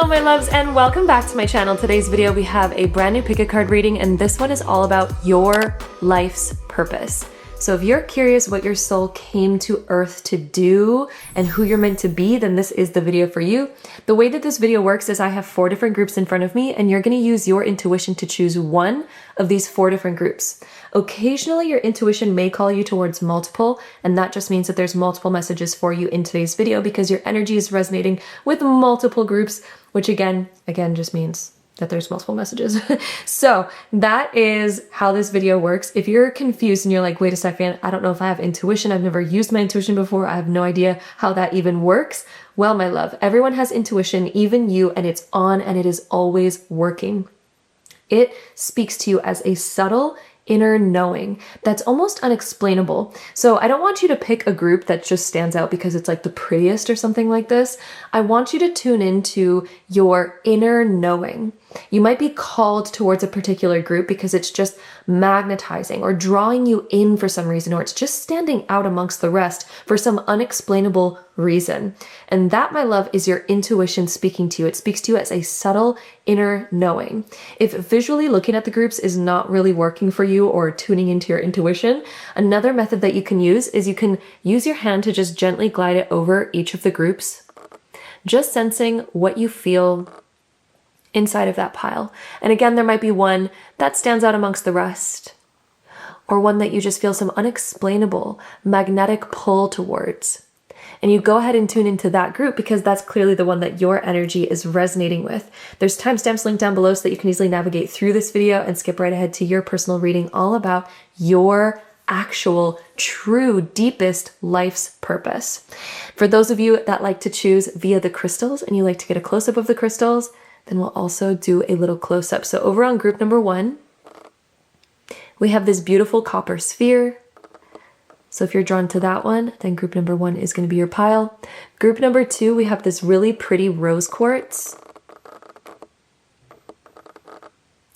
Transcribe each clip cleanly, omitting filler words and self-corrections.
Hello my loves and welcome back to my channel. Today's video we have a brand new pick a card reading and this one is all about your life's purpose. So if you're curious what your soul came to earth to do and who you're meant to be, then this is the video for you. The way that this video works is I have 4 different groups in front of me and you're going to use your intuition to choose one of these 4 different groups. Occasionally your intuition may call you towards multiple, and that just means that there's multiple messages for you in today's video because your energy is resonating with multiple groups, which again just means that there's multiple messages. So that is how this video works. If you're confused and you're like, wait a second, I don't know if I have intuition. I've never used my intuition before. I have no idea how that even works. Well, my love, everyone has intuition, even you, and it's on and it is always working. It speaks to you as a subtle inner knowing that's almost unexplainable. So I don't want you to pick a group that just stands out because it's like the prettiest or something like this. I want you to tune into your inner knowing. You might be called towards a particular group because it's just magnetizing or drawing you in for some reason, or it's just standing out amongst the rest for some unexplainable reason. And that, my love, is your intuition speaking to you. It speaks to you as a subtle inner knowing. If visually looking at the groups is not really working for you or tuning into your intuition, another method that you can use is you can use your hand to just gently glide it over each of the groups, just sensing what you feel inside of that pile. And again, there might be one that stands out amongst the rest, or one that you just feel some unexplainable magnetic pull towards. And you go ahead and tune into that group because that's clearly the one that your energy is resonating with. There's timestamps linked down below so that you can easily navigate through this video and skip right ahead to your personal reading all about your actual, true, deepest life's purpose. For those of you that like to choose via the crystals and you like to get a close-up of the crystals, then we'll also do a little close-up. So over on group number 1, we have this beautiful copper sphere. So if you're drawn to that one, then group number 1 is going to be your pile. Group number 2, we have this really pretty rose quartz.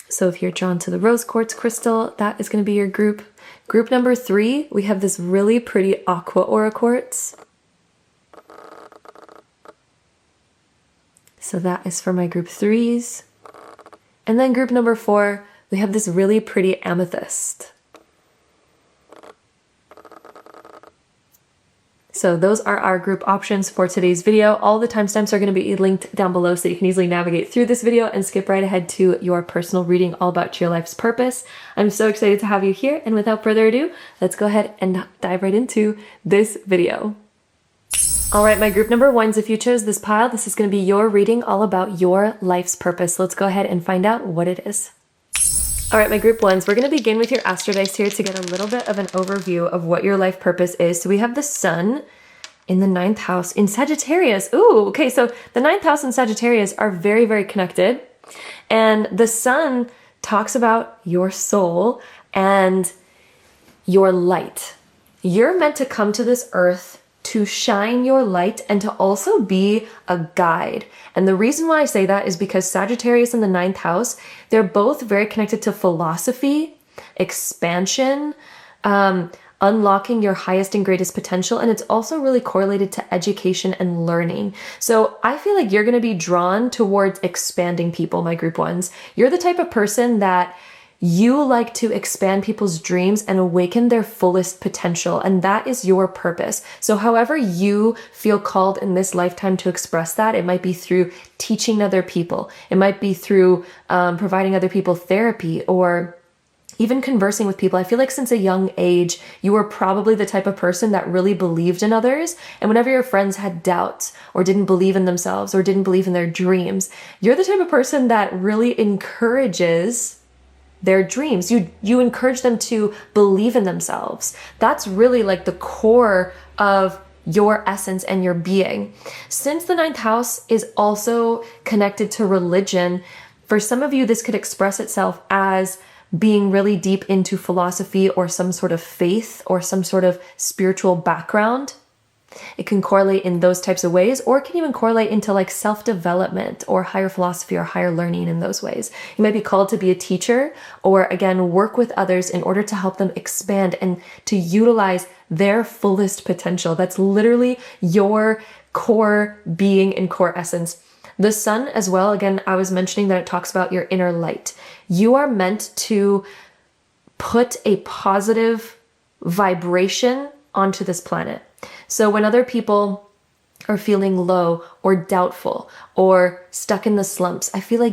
So if you're drawn to the rose quartz crystal, that is going to be your group. Group number 3, we have this really pretty aqua aura quartz. So that is for my group 3s. And then group number 4, we have this really pretty amethyst. So those are our group options for today's video. All the timestamps are going to be linked down below so you can easily navigate through this video and skip right ahead to your personal reading all about your life's purpose. I'm so excited to have you here, and without further ado, let's go ahead and dive right into this video. All right, my group number 1s, if you chose this pile, this is going to be your reading all about your life's purpose. Let's go ahead and find out what it is. All right, my group 1s, we're going to begin with your astro dice here to get a little bit of an overview of what your life purpose is. So we have the sun in the 9th house in Sagittarius. Ooh, okay, so the 9th house and Sagittarius are very, very connected. And the sun talks about your soul and your light. You're meant to come to this earth to shine your light and to also be a guide. And the reason why I say that is because Sagittarius in the 9th house, they're both very connected to philosophy, expansion, unlocking your highest and greatest potential. And it's also really correlated to education and learning. So I feel like you're going to be drawn towards expanding people, my group 1s. You're the type of person that you like to expand people's dreams and awaken their fullest potential, and that is your purpose. So however you feel called in this lifetime to express that, it might be through teaching other people, it might be through providing other people therapy, or even conversing with people. I feel like since a young age, you were probably the type of person that really believed in others, and whenever your friends had doubts or didn't believe in themselves or didn't believe in their dreams, you're the type of person that really encourages their dreams. You encourage them to believe in themselves. That's really like the core of your essence and your being. Since the 9th house is also connected to religion, for some of you, this could express itself as being really deep into philosophy or some sort of faith or some sort of spiritual background. It can correlate in those types of ways, or it can even correlate into like self-development or higher philosophy or higher learning in those ways. You might be called to be a teacher, or again, work with others in order to help them expand and to utilize their fullest potential. That's literally your core being and core essence. The sun as well, again, I was mentioning that it talks about your inner light. You are meant to put a positive vibration onto this planet. So when other people are feeling low or doubtful or stuck in the slumps, I feel like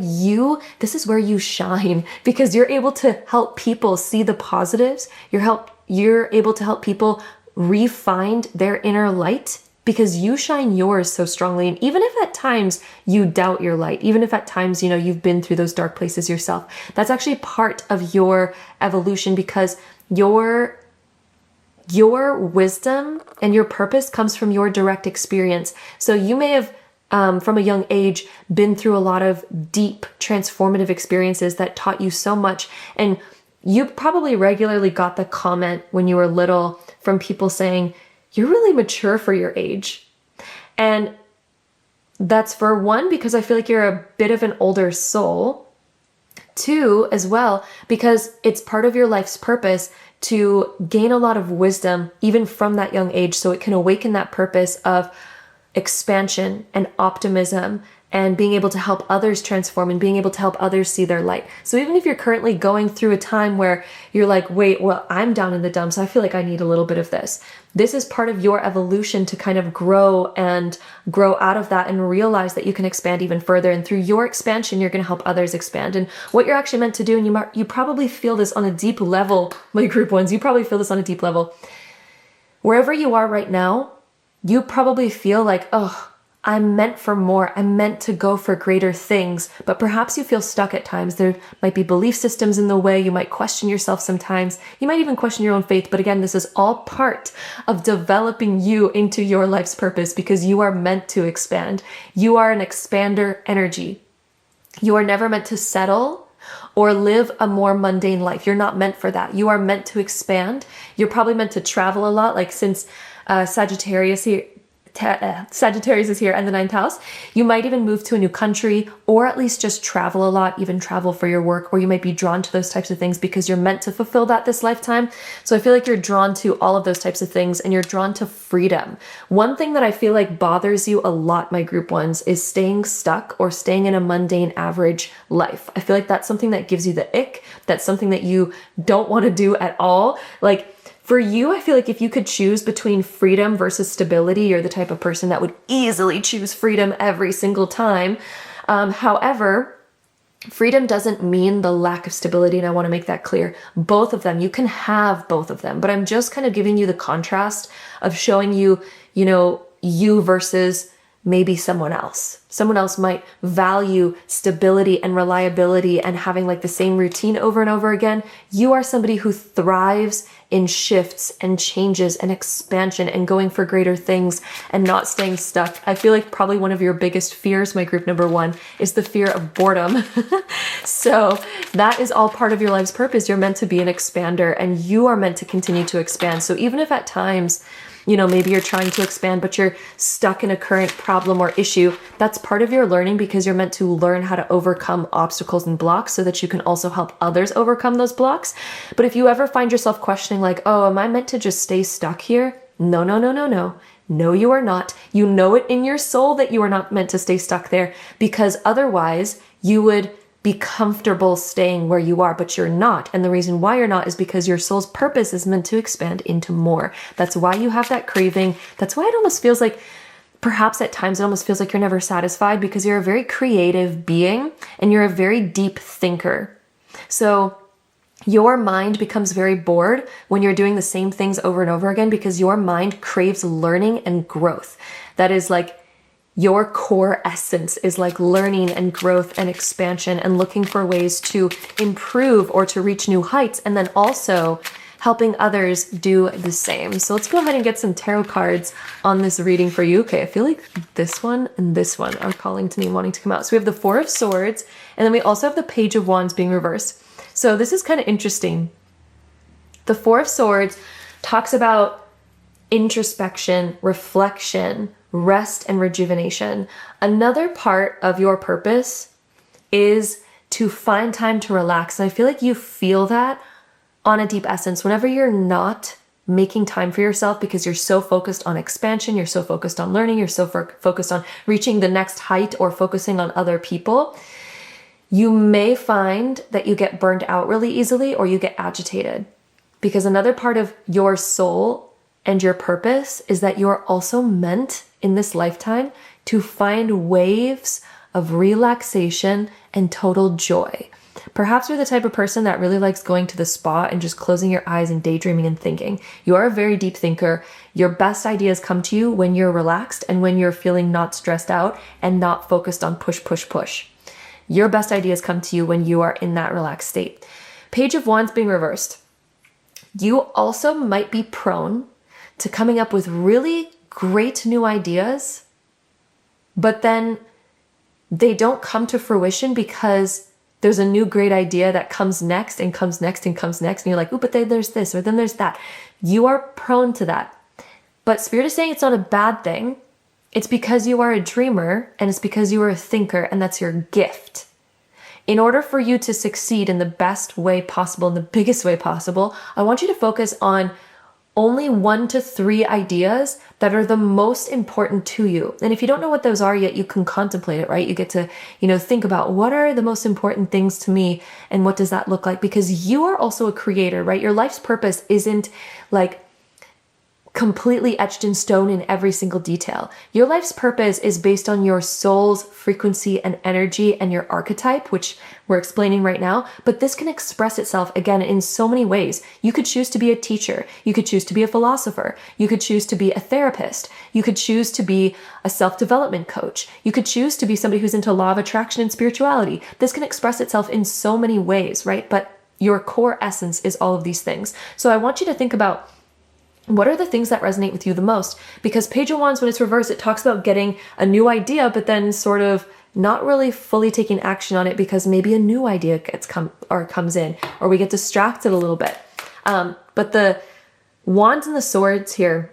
this is where you shine, because you're able to help people see the positives. You're able to help people re-find their inner light, because you shine yours so strongly. And even if at times you doubt your light, even if at times, you've been through those dark places yourself, that's actually part of your evolution, because your wisdom and your purpose comes from your direct experience. So you may have, from a young age, been through a lot of deep transformative experiences that taught you so much. And you probably regularly got the comment when you were little from people saying, "You're really mature for your age." And that's, for one, because I feel like you're a bit of an older soul. Two, as well, because it's part of your life's purpose to gain a lot of wisdom even from that young age, so it can awaken that purpose of expansion and optimism and being able to help others transform and being able to help others see their light. So even if you're currently going through a time where you're like, wait, well, I'm down in the dumps, I feel like I need a little bit of this. This is part of your evolution to kind of grow out of that and realize that you can expand even further. And through your expansion, you're going to help others expand. And what you're actually meant to do, and you probably feel this on a deep level, my group ones, you probably feel this on a deep level. Wherever you are right now, you probably feel like, oh, I'm meant for more. I'm meant to go for greater things. But perhaps you feel stuck at times. There might be belief systems in the way. You might question yourself sometimes. You might even question your own faith. But again, this is all part of developing you into your life's purpose, because you are meant to expand. You are an expander energy. You are never meant to settle or live a more mundane life. You're not meant for that. You are meant to expand. You're probably meant to travel a lot. Like, since Sagittarius is here and the ninth house, you might even move to a new country, or at least just travel a lot, even travel for your work, or you might be drawn to those types of things because you're meant to fulfill that this lifetime. So I feel like you're drawn to all of those types of things, and you're drawn to freedom. One thing that I feel like bothers you a lot, my group ones, is staying stuck or staying in a mundane average life. I feel like that's something that gives you the ick. That's something that you don't want to do at all. Like, for you, I feel like if you could choose between freedom versus stability, you're the type of person that would easily choose freedom every single time. However, freedom doesn't mean the lack of stability, and I want to make that clear. Both of them, you can have both of them, but I'm just kind of giving you the contrast of showing you, you versus maybe someone else. Someone else might value stability and reliability and having like the same routine over and over again. You are somebody who thrives in shifts and changes and expansion and going for greater things and not staying stuck. I feel like probably one of your biggest fears, my group number one, is the fear of boredom. So that is all part of your life's purpose. You're meant to be an expander, and you are meant to continue to expand. So even if at times, maybe you're trying to expand, but you're stuck in a current problem or issue, that's part of your learning, because you're meant to learn how to overcome obstacles and blocks so that you can also help others overcome those blocks. But if you ever find yourself questioning like, oh, am I meant to just stay stuck here? No. No, you are not. You know it in your soul that you are not meant to stay stuck there, because otherwise you would be comfortable staying where you are, but you're not. And the reason why you're not is because your soul's purpose is meant to expand into more. That's why you have that craving. That's why it almost feels like, perhaps at times it almost feels like you're never satisfied, because you're a very creative being and you're a very deep thinker. So your mind becomes very bored when you're doing the same things over and over again, because your mind craves learning and growth. That is like, your core essence is like learning and growth and expansion and looking for ways to improve or to reach new heights, and then also helping others do the same. So let's go ahead and get some tarot cards on this reading for you. Okay, I feel like this one and this one are calling to me, wanting to come out. So we have the Four of Swords, and then we also have the Page of Wands being reversed. So this is kind of interesting. The Four of Swords talks about introspection, reflection, rest, and rejuvenation. Another part of your purpose is to find time to relax. And I feel like you feel that on a deep essence. Whenever you're not making time for yourself because you're so focused on expansion, you're so focused on learning, you're so focused on reaching the next height or focusing on other people, you may find that you get burned out really easily or you get agitated. Because another part of your soul and your purpose is that you're also meant in this lifetime to find waves of relaxation and total joy. Perhaps you're the type of person that really likes going to the spa and just closing your eyes and daydreaming and thinking. You are a very deep thinker. Your best ideas come to you when you're relaxed and when you're feeling not stressed out and not focused on push, push, push. Your best ideas come to you when you are in that relaxed state. Page of Wands being reversed. You also might be prone to coming up with really great new ideas, but then they don't come to fruition because there's a new great idea that comes next and comes next and comes next. And you're like, oh, but then there's this or then there's that. You are prone to that. But Spirit is saying it's not a bad thing. It's because you are a dreamer and it's because you are a thinker and that's your gift. In order for you to succeed in the best way possible, in the biggest way possible, I want you to focus on only 1 to 3 ideas that are the most important to you. And if you don't know what those are yet, you can contemplate it, right? You get to, think about what are the most important things to me and what does that look like? Because you are also a creator, right? Your life's purpose isn't like completely etched in stone in every single detail. Your life's purpose is based on your soul's frequency and energy and your archetype, which we're explaining right now. But this can express itself again in so many ways. You could choose to be a teacher. You could choose to be a philosopher. You could choose to be a therapist. You could choose to be a self-development coach. You could choose to be somebody who's into law of attraction and spirituality. This can express itself in so many ways, right? But your core essence is all of these things. So I want you to think about what are the things that resonate with you the most? Because Page of Wands, when it's reversed, it talks about getting a new idea, but then sort of not really fully taking action on it because maybe a new idea comes in, or we get distracted a little bit. But the Wands and the Swords here,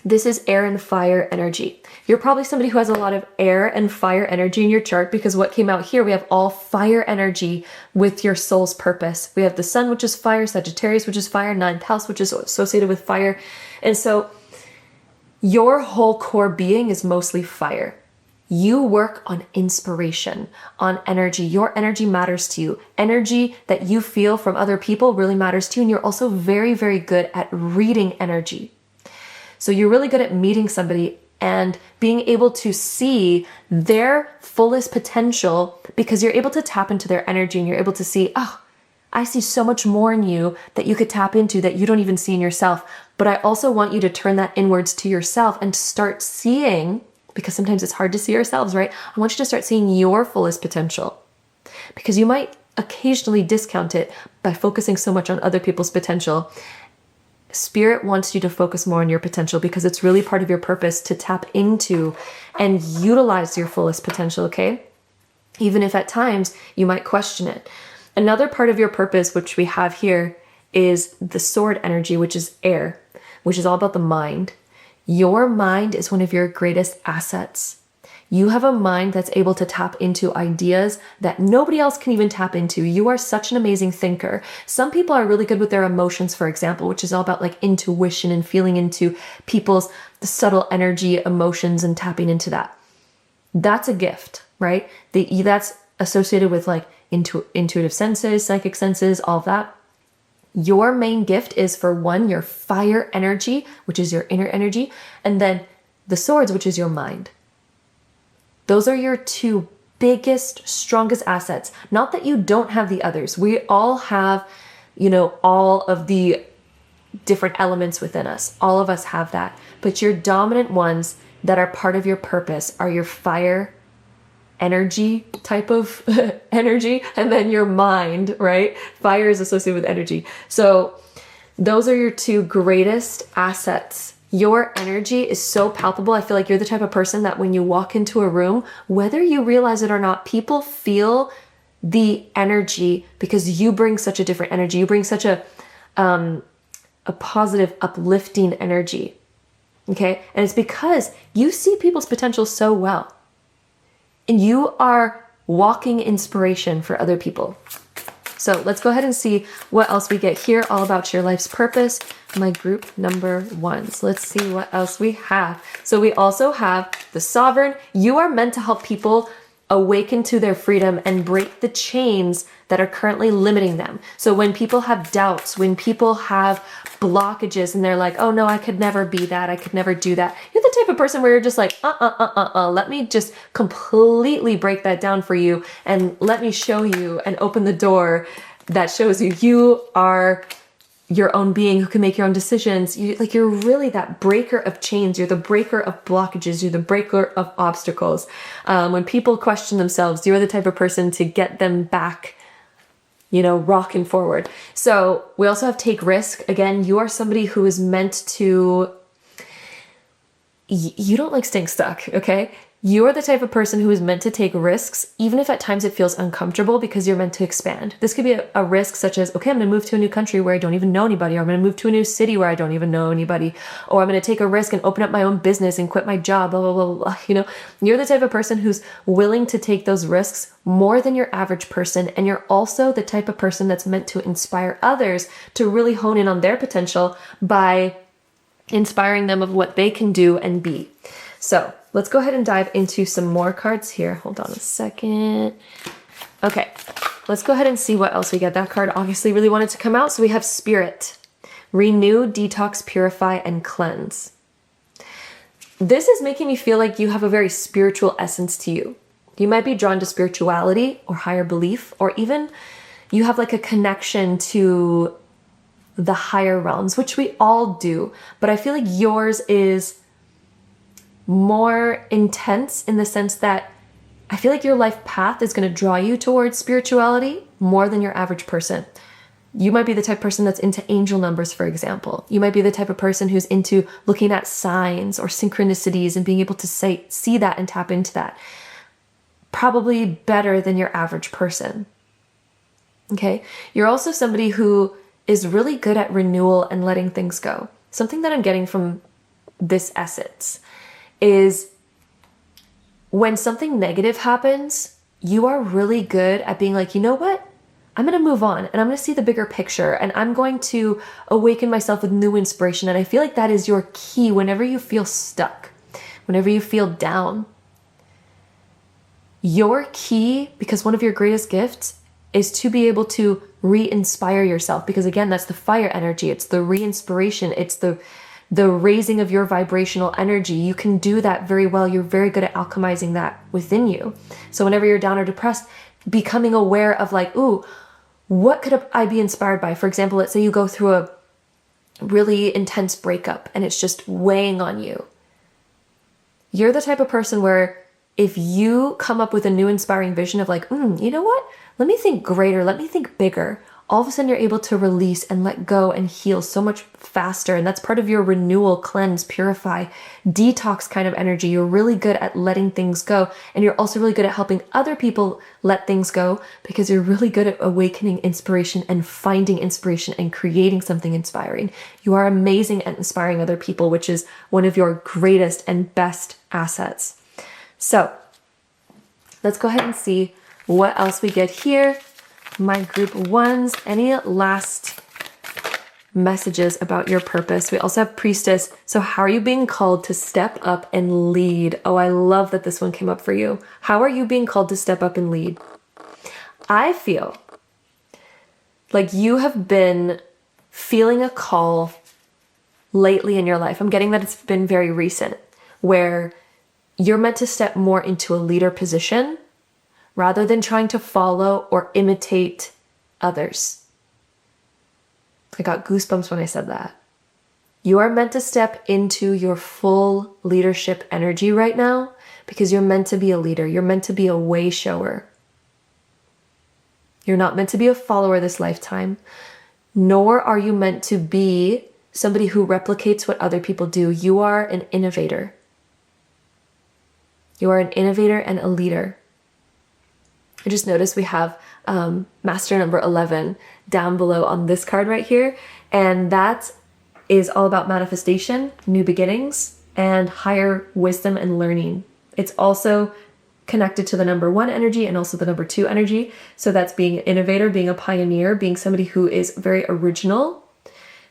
this is air and fire energy. You're probably somebody who has a lot of air and fire energy in your chart because what came out here, we have all fire energy with your soul's purpose. We have the Sun, which is fire, Sagittarius, which is fire, 9th house, which is associated with fire. And so your whole core being is mostly fire. You work on inspiration, on energy. Your energy matters to you. Energy that you feel from other people really matters to you. And you're also very, very good at reading energy. So you're really good at meeting somebody and being able to see their fullest potential because you're able to tap into their energy and you're able to see, oh, I see so much more in you that you could tap into that you don't even see in yourself. But I also want you to turn that inwards to yourself and start seeing, because sometimes it's hard to see ourselves, right? I want you to start seeing your fullest potential because you might occasionally discount it by focusing so much on other people's potential. Spirit wants you to focus more on your potential because it's really part of your purpose to tap into and utilize your fullest potential, okay? Even if at times you might question it. Another part of your purpose, which we have here, is the sword energy, which is air, which is all about the mind. Your mind is one of your greatest assets. You have a mind that's able to tap into ideas that nobody else can even tap into. You are such an amazing thinker. Some people are really good with their emotions, for example, which is all about like intuition and feeling into people's subtle energy, emotions, and tapping into that. That's a gift, right? That's associated with like intuitive senses, psychic senses, all of that. Your main gift is, for one, your fire energy, which is your inner energy, and then the swords, which is your mind. Those are your 2 biggest, strongest assets. Not that you don't have the others. We all have, all of the different elements within us. All of us have that. But your dominant ones that are part of your purpose are your fire energy type of energy, and then your mind, right? Fire is associated with energy. So those are your 2 greatest assets. Your energy is so palpable. I feel like you're the type of person that when you walk into a room, whether you realize it or not, people feel the energy because you bring such a different energy. You bring such a positive, uplifting energy. Okay? And it's because you see people's potential so well. And you are walking inspiration for other people. So let's go ahead and see what else we get here, all about your life's purpose. My group number ones. Let's see what else we have. So we also have the Sovereign. You are meant to help people awaken to their freedom and break the chains that are currently limiting them. So when people have doubts, when people have blockages and they're like, oh no, I could never be that, I could never do that. You're the type of person where you're just like, let me just completely break that down for you and let me show you and open the door that shows you you are your own being who can make your own decisions. You're really that breaker of chains. You're the breaker of blockages. You're the breaker of obstacles. When people question themselves, you're the type of person to get them back, rocking forward. So we also have take risk. Again, you are somebody who is meant to, you don't like staying stuck, okay? You are the type of person who is meant to take risks, even if at times it feels uncomfortable, because you're meant to expand. This could be a risk such as, okay, I'm going to move to a new country where I don't even know anybody, or I'm going to move to a new city where I don't even know anybody, or I'm going to take a risk and open up my own business and quit my job, blah, blah, blah, blah. You're the type of person who's willing to take those risks more than your average person. And you're also the type of person that's meant to inspire others to really hone in on their potential by inspiring them of what they can do and be. So let's go ahead and dive into some more cards here. Hold on a second. Okay, let's go ahead and see what else we get. That card obviously really wanted to come out. So we have Spirit. Renew, detox, purify, and cleanse. This is making me feel like you have a very spiritual essence to you. You might be drawn to spirituality or higher belief, or even you have like a connection to the higher realms, which we all do. But I feel like yours is more intense in the sense that I feel like your life path is going to draw you towards spirituality more than your average person. You might be the type of person that's into angel numbers, for example. You might be the type of person who's into looking at signs or synchronicities and being able to see that and tap into that. Probably better than your average person. Okay? You're also somebody who is really good at renewal and letting things go. Something that I'm getting from this essence is when something negative happens, you are really good at being like, you know what? I'm going to move on and I'm going to see the bigger picture and I'm going to awaken myself with new inspiration. And I feel like that is your key whenever you feel stuck, whenever you feel down. Your key, because one of your greatest gifts is to be able to re-inspire yourself. Because again, that's the fire energy. It's the re-inspiration. It's the raising of your vibrational energy. You can do that very well. You're very good at alchemizing that within you. So whenever you're down or depressed, becoming aware of like, ooh, what could I be inspired by? For example, let's say you go through a really intense breakup and it's just weighing on you. You're the type of person where if you come up with a new inspiring vision of like, you know what? Let me think greater. Let me think bigger. All of a sudden you're able to release and let go and heal so much faster. And that's part of your renewal, cleanse, purify, detox kind of energy. You're really good at letting things go. And you're also really good at helping other people let things go because you're really good at awakening inspiration and finding inspiration and creating something inspiring. You are amazing at inspiring other people, which is one of your greatest and best assets. So let's go ahead and see what else we get here. My group ones, any last messages about your purpose? We also have Priestess. So how are you being called to step up and lead? Oh, I love that this one came up for you. How are you being called to step up and lead? I feel like you have been feeling a call lately in your life. I'm getting that it's been very recent, where you're meant to step more into a leader position rather than trying to follow or imitate others. I got goosebumps when I said that. You are meant to step into your full leadership energy right now because you're meant to be a leader. You're meant to be a way shower. You're not meant to be a follower this lifetime, nor are you meant to be somebody who replicates what other people do. You are an innovator. You are an innovator and a leader. I just noticed we have master number 11 down below on this card right here. And that is all about manifestation, new beginnings, and higher wisdom and learning. It's also connected to the number 1 energy and also the number 2 energy. So that's being an innovator, being a pioneer, being somebody who is very original.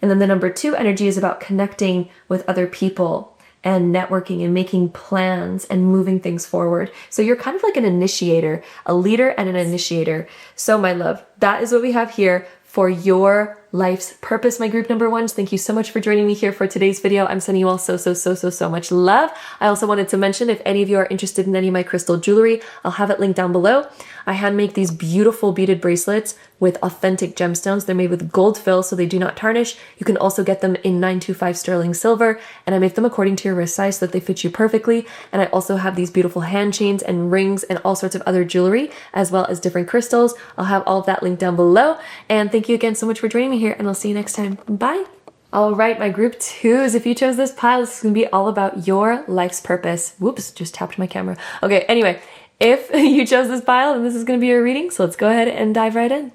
And then the number 2 energy is about connecting with other people and networking and making plans and moving things forward. So you're kind of like an initiator, a leader and an initiator. So my love, that is what we have here for your life's purpose, my group number 1s. Thank you so much for joining me here for today's video. I'm sending you all so much love. I also wanted to mention, if any of you are interested in any of my crystal jewelry, I'll have it linked down below. I hand make these beautiful beaded bracelets with authentic gemstones. They're made with gold fill, so they do not tarnish. You can also get them in 925 sterling silver, and I make them according to your wrist size so that they fit you perfectly. And I also have these beautiful hand chains and rings and all sorts of other jewelry, as well as different crystals. I'll have all of that linked down below. And thank you again so much for joining me here, and I'll see you next time. Bye. All right, my group 2s, if you chose this pile, this is going to be all about your life's purpose. Whoops, just tapped my camera. Okay, anyway, if you chose this pile, then this is going to be your reading, so let's go ahead and dive right in.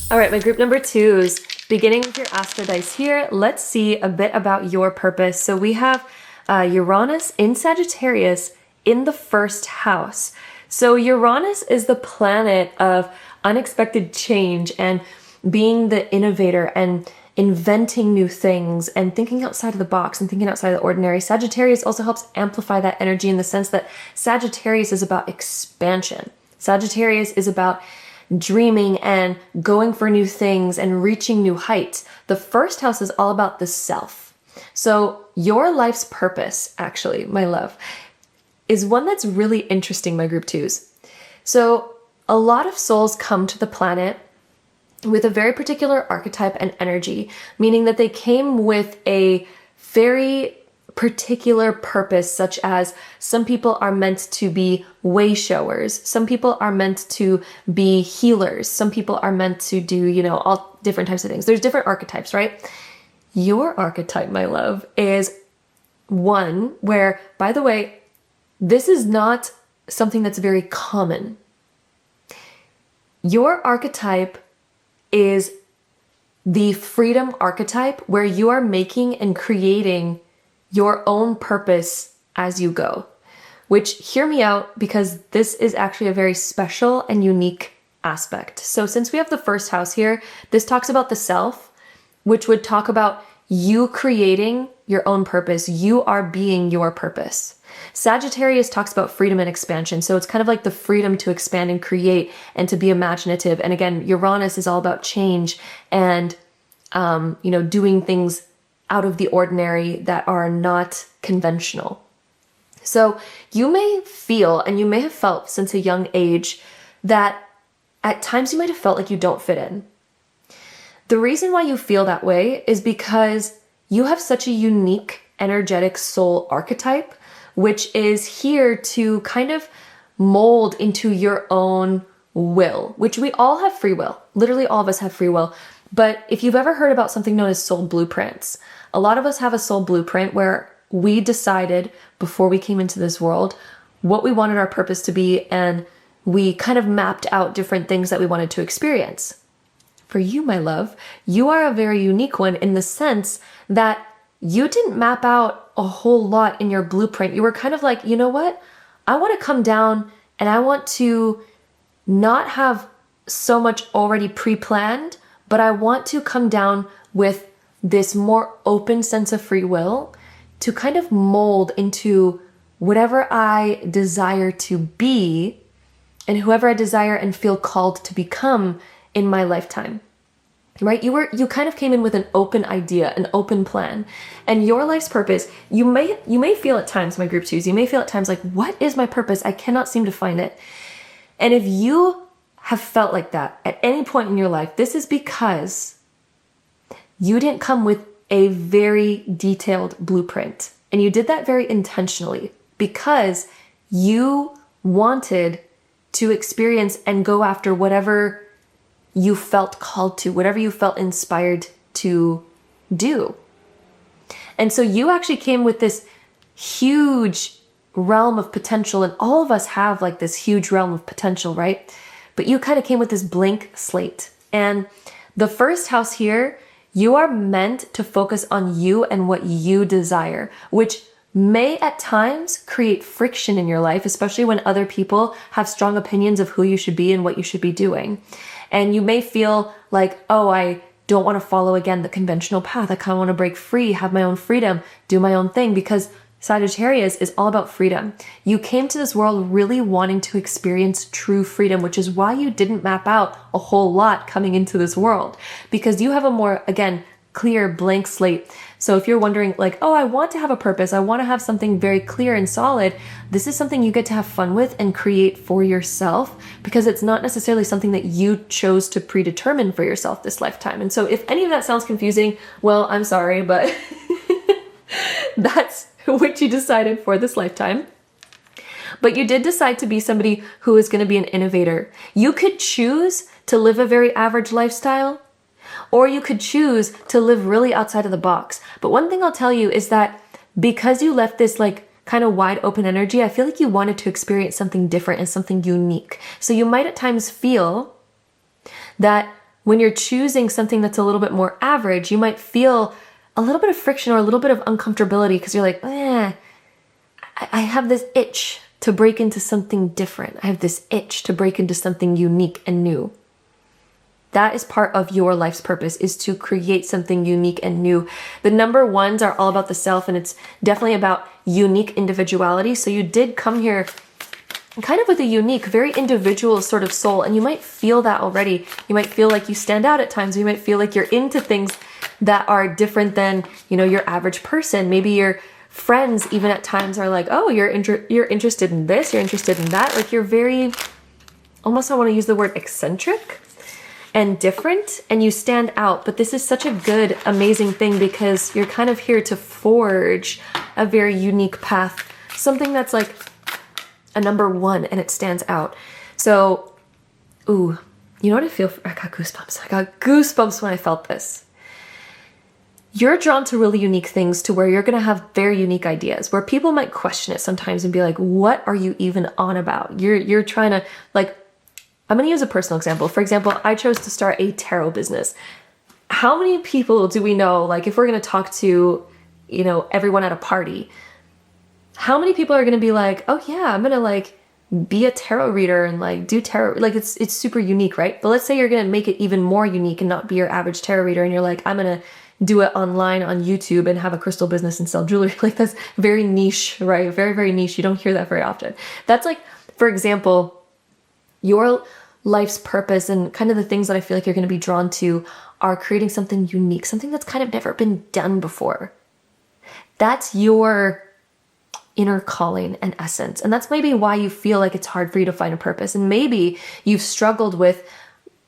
All right, my group number 2s, beginning with your Astro dice here, let's see a bit about your purpose. So we have Uranus in Sagittarius in the 1st house. So Uranus is the planet of unexpected change and being the innovator and inventing new things and thinking outside of the box and thinking outside of the ordinary. Sagittarius also helps amplify that energy in the sense that Sagittarius is about expansion. Sagittarius is about dreaming and going for new things and reaching new heights. The 1st house is all about the self. So your life's purpose, actually, my love, is one that's really interesting, my group 2s. So a lot of souls come to the planet with a very particular archetype and energy, meaning that they came with a very particular purpose, such as some people are meant to be way showers, some people are meant to be healers, some people are meant to do, you know, all different types of things. There's different archetypes, right? Your archetype, my love, is one where, by the way, this is not something that's very common. Your archetype is the freedom archetype, where you are making and creating your own purpose as you go. Which, hear me out, because this is actually a very special and unique aspect. So since we have the 1st house here, this talks about the self, which would talk about you creating your own purpose. You are being your purpose. Sagittarius talks about freedom and expansion. So it's kind of like the freedom to expand and create and to be imaginative. And again, Uranus is all about change and, doing things out of the ordinary that are not conventional. So you may feel, and you may have felt since a young age, that at times you might have felt like you don't fit in. The reason why you feel that way is because you have such a unique, energetic soul archetype, which is here to kind of mold into your own will, which we all have free will. Literally all of us have free will. But if you've ever heard about something known as soul blueprints, a lot of us have a soul blueprint where we decided before we came into this world what we wanted our purpose to be, and we kind of mapped out different things that we wanted to experience. For you, my love, you are a very unique one in the sense that you didn't map out a whole lot in your blueprint. You were kind of like, you know what? I want to come down and I want to not have so much already pre-planned, but I want to come down with this more open sense of free will to kind of mold into whatever I desire to be and whoever I desire and feel called to become in my lifetime. Right? You kind of came in with an open idea, an open plan. And your life's purpose, you may feel at times, my group 2s, you may feel at times like, what is my purpose? I cannot seem to find it. And if you have felt like that at any point in your life, this is because you didn't come with a very detailed blueprint. And you did that very intentionally because you wanted to experience and go after whatever you felt called to, whatever you felt inspired to do. And so you actually came with this huge realm of potential, and all of us have like this huge realm of potential, right? But you kind of came with this blank slate. And the 1st house here, you are meant to focus on you and what you desire, which may at times create friction in your life, especially when other people have strong opinions of who you should be and what you should be doing. And you may feel like, oh, I don't want to follow again the conventional path. I kind of want to break free, have my own freedom, do my own thing, because Sagittarius is all about freedom. You came to this world really wanting to experience true freedom, which is why you didn't map out a whole lot coming into this world, because you have a more, again, clear blank slate. So if you're wondering like, oh, I want to have a purpose, I want to have something very clear and solid, this is something you get to have fun with and create for yourself, because it's not necessarily something that you chose to predetermine for yourself this lifetime. And so if any of that sounds confusing, well, I'm sorry, but that's what you decided for this lifetime. But you did decide to be somebody who is going to be an innovator. You could choose to live a very average lifestyle, or you could choose to live really outside of the box. But one thing I'll tell you is that because you left this like kind of wide open energy, I feel like you wanted to experience something different and something unique. So you might at times feel that when you're choosing something that's a little bit more average, you might feel a little bit of friction or a little bit of uncomfortability because you're like, I have this itch to break into something different. I have this itch to break into something unique and new. That is part of your life's purpose, is to create something unique and new. The number ones are all about the self, and it's definitely about unique individuality. So you did come here kind of with a unique, very individual sort of soul, and you might feel that already. You might feel like you stand out at times. You might feel like you're into things that are different than, you know, your average person. Maybe your friends even at times are like, oh, you're interested in this, you're interested in that. Like you're very, almost I want to use the word eccentric and different, and you stand out. But this is such a good, amazing thing because you're kind of here to forge a very unique path, something that's like a number one and it stands out. So, ooh, you know what I feel? I got goosebumps. I got goosebumps when I felt this. You're drawn to really unique things, to where you're going to have very unique ideas, where people might question it sometimes and be like, what are you even on about? You're trying to, like, I'm going to use a personal example. For example, I chose to start a tarot business. How many people do we know, like if we're going to talk to, you know, everyone at a party, how many people are going to be like, oh yeah, I'm going to like be a tarot reader and like do tarot, like it's super unique, right? But let's say you're going to make it even more unique and not be your average tarot reader, and you're like, I'm going to do it online on YouTube and have a crystal business and sell jewelry. Like that's very niche, right? Very, very niche. You don't hear that very often. That's like, for example, your life's purpose and kind of the things that I feel like you're going to be drawn to are creating something unique, something that's kind of never been done before. That's your inner calling and essence. And that's maybe why you feel like it's hard for you to find a purpose. And maybe you've struggled with,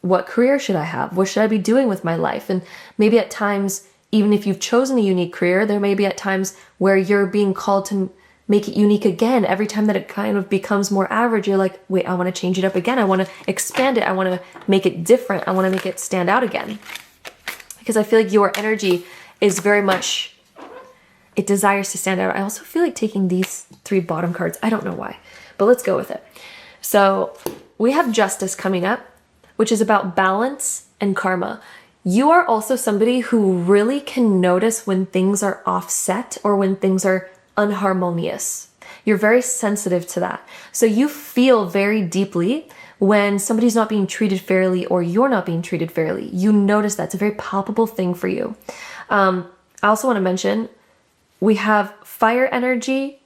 what career should I have? What should I be doing with my life? And maybe at times, even if you've chosen a unique career, there may be at times where you're being called to make it unique again. Every time that it kind of becomes more average, you're like, wait, I want to change it up again. I want to expand it. I want to make it different. I want to make it stand out again. Because I feel like your energy is very much, it desires to stand out. I also feel like taking these 3 bottom cards. I don't know why, but let's go with it. So we have Justice coming up, which is about balance and karma. You are also somebody who really can notice when things are offset or when things are unharmonious. You're very sensitive to that. So you feel very deeply when somebody's not being treated fairly or you're not being treated fairly. You notice that. It's a very palpable thing for you. I also want to mention, we have fire energy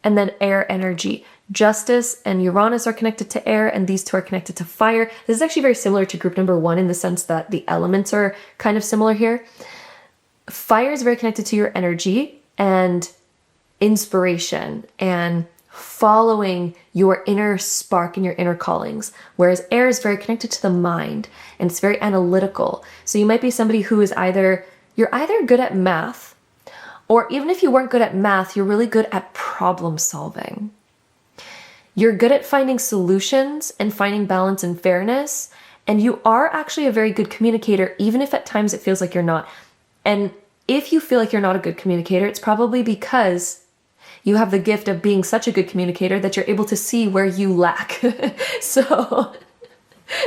and then air energy. Justice and Uranus are connected to air, and these two are connected to fire. This is actually very similar to group number 1 in the sense that the elements are kind of similar here. Fire is very connected to your energy and inspiration and following your inner spark and your inner callings, whereas air is very connected to the mind and it's very analytical. So you might be somebody who is you're either good at math, or even if you weren't good at math, you're really good at problem solving. You're good at finding solutions and finding balance and fairness, and you are actually a very good communicator, even if at times it feels like you're not. And if you feel like you're not a good communicator, it's probably because you have the gift of being such a good communicator that you're able to see where you lack. So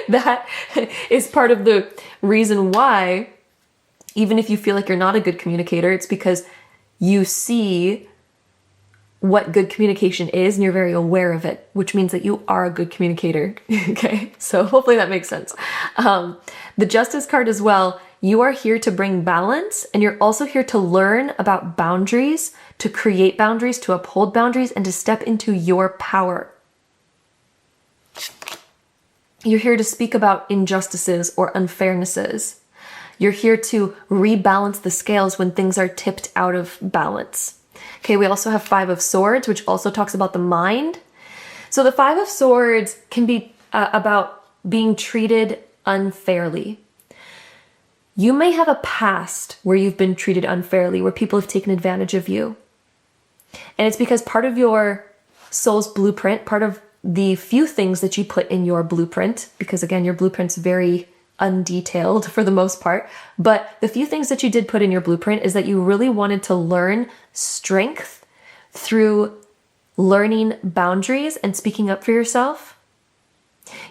that is part of the reason why, even if you feel like you're not a good communicator, it's because you see what good communication is, and you're very aware of it, which means that you are a good communicator. Okay, so hopefully that makes sense. The Justice card as well, you are here to bring balance, and you're also here to learn about boundaries, to create boundaries, to uphold boundaries, and to step into your power. You're here to speak about injustices or unfairnesses. You're here to rebalance the scales when things are tipped out of balance. Okay, we also have Five of Swords, which also talks about the mind. So the Five of Swords can be about being treated unfairly. You may have a past where you've been treated unfairly, where people have taken advantage of you. And it's because part of your soul's blueprint, part of the few things that you put in your blueprint, because again, your blueprint's very undetailed for the most part, but the few things that you did put in your blueprint is that you really wanted to learn strength through learning boundaries and speaking up for yourself.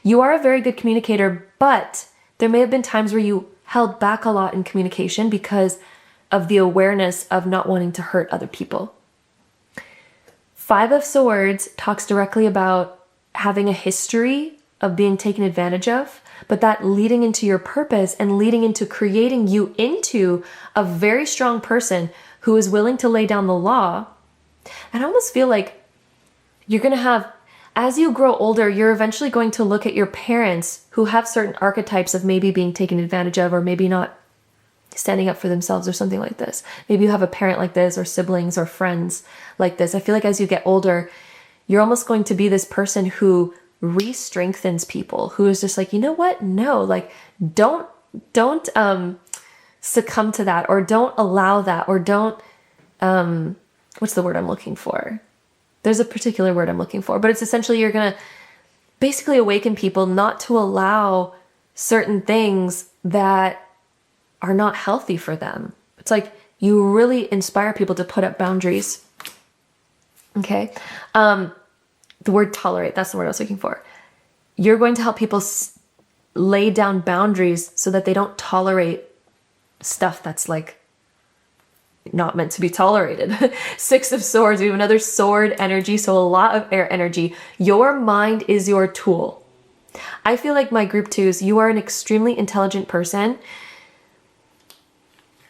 You are a very good communicator, but there may have been times where you held back a lot in communication because of the awareness of not wanting to hurt other people. Five of Swords talks directly about having a history of being taken advantage of, but that leading into your purpose and leading into creating you into a very strong person who is willing to lay down the law. And I almost feel like you're going to have, as you grow older, you're eventually going to look at your parents who have certain archetypes of maybe being taken advantage of or maybe not standing up for themselves or something like this. Maybe you have a parent like this or siblings or friends like this. I feel like as you get older, you're almost going to be this person who re-strengthens people, who is just like, you know what? No, like don't succumb to that, or don't allow that, or don't, what's the word I'm looking for? There's a particular word I'm looking for, but it's essentially you're going to basically awaken people not to allow certain things that are not healthy for them. It's like you really inspire people to put up boundaries. Okay. The word tolerate, that's the word I was looking for. You're going to help people lay down boundaries so that they don't tolerate stuff that's like not meant to be tolerated. Six of Swords, we have another sword energy, so a lot of air energy. Your mind is your tool. I feel like my group twos, you are an extremely intelligent person.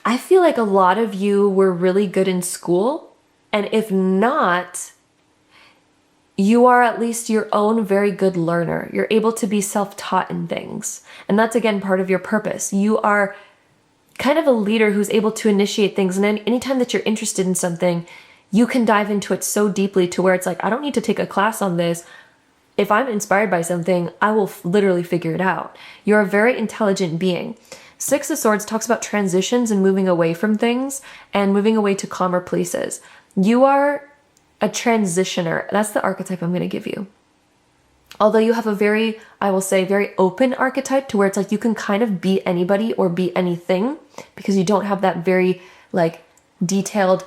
I feel like a lot of you were really good in school, and if not, you are at least your own very good learner. You're able to be self-taught in things. And that's, again, part of your purpose. You are kind of a leader who's able to initiate things. And then anytime that you're interested in something, you can dive into it so deeply to where it's like, I don't need to take a class on this. If I'm inspired by something, I will literally figure it out. You're a very intelligent being. Six of Swords talks about transitions and moving away from things and moving away to calmer places. You are a transitioner. That's the archetype I'm going to give you. Although you have a very, I will say, very open archetype to where it's like you can kind of be anybody or be anything because you don't have that very like detailed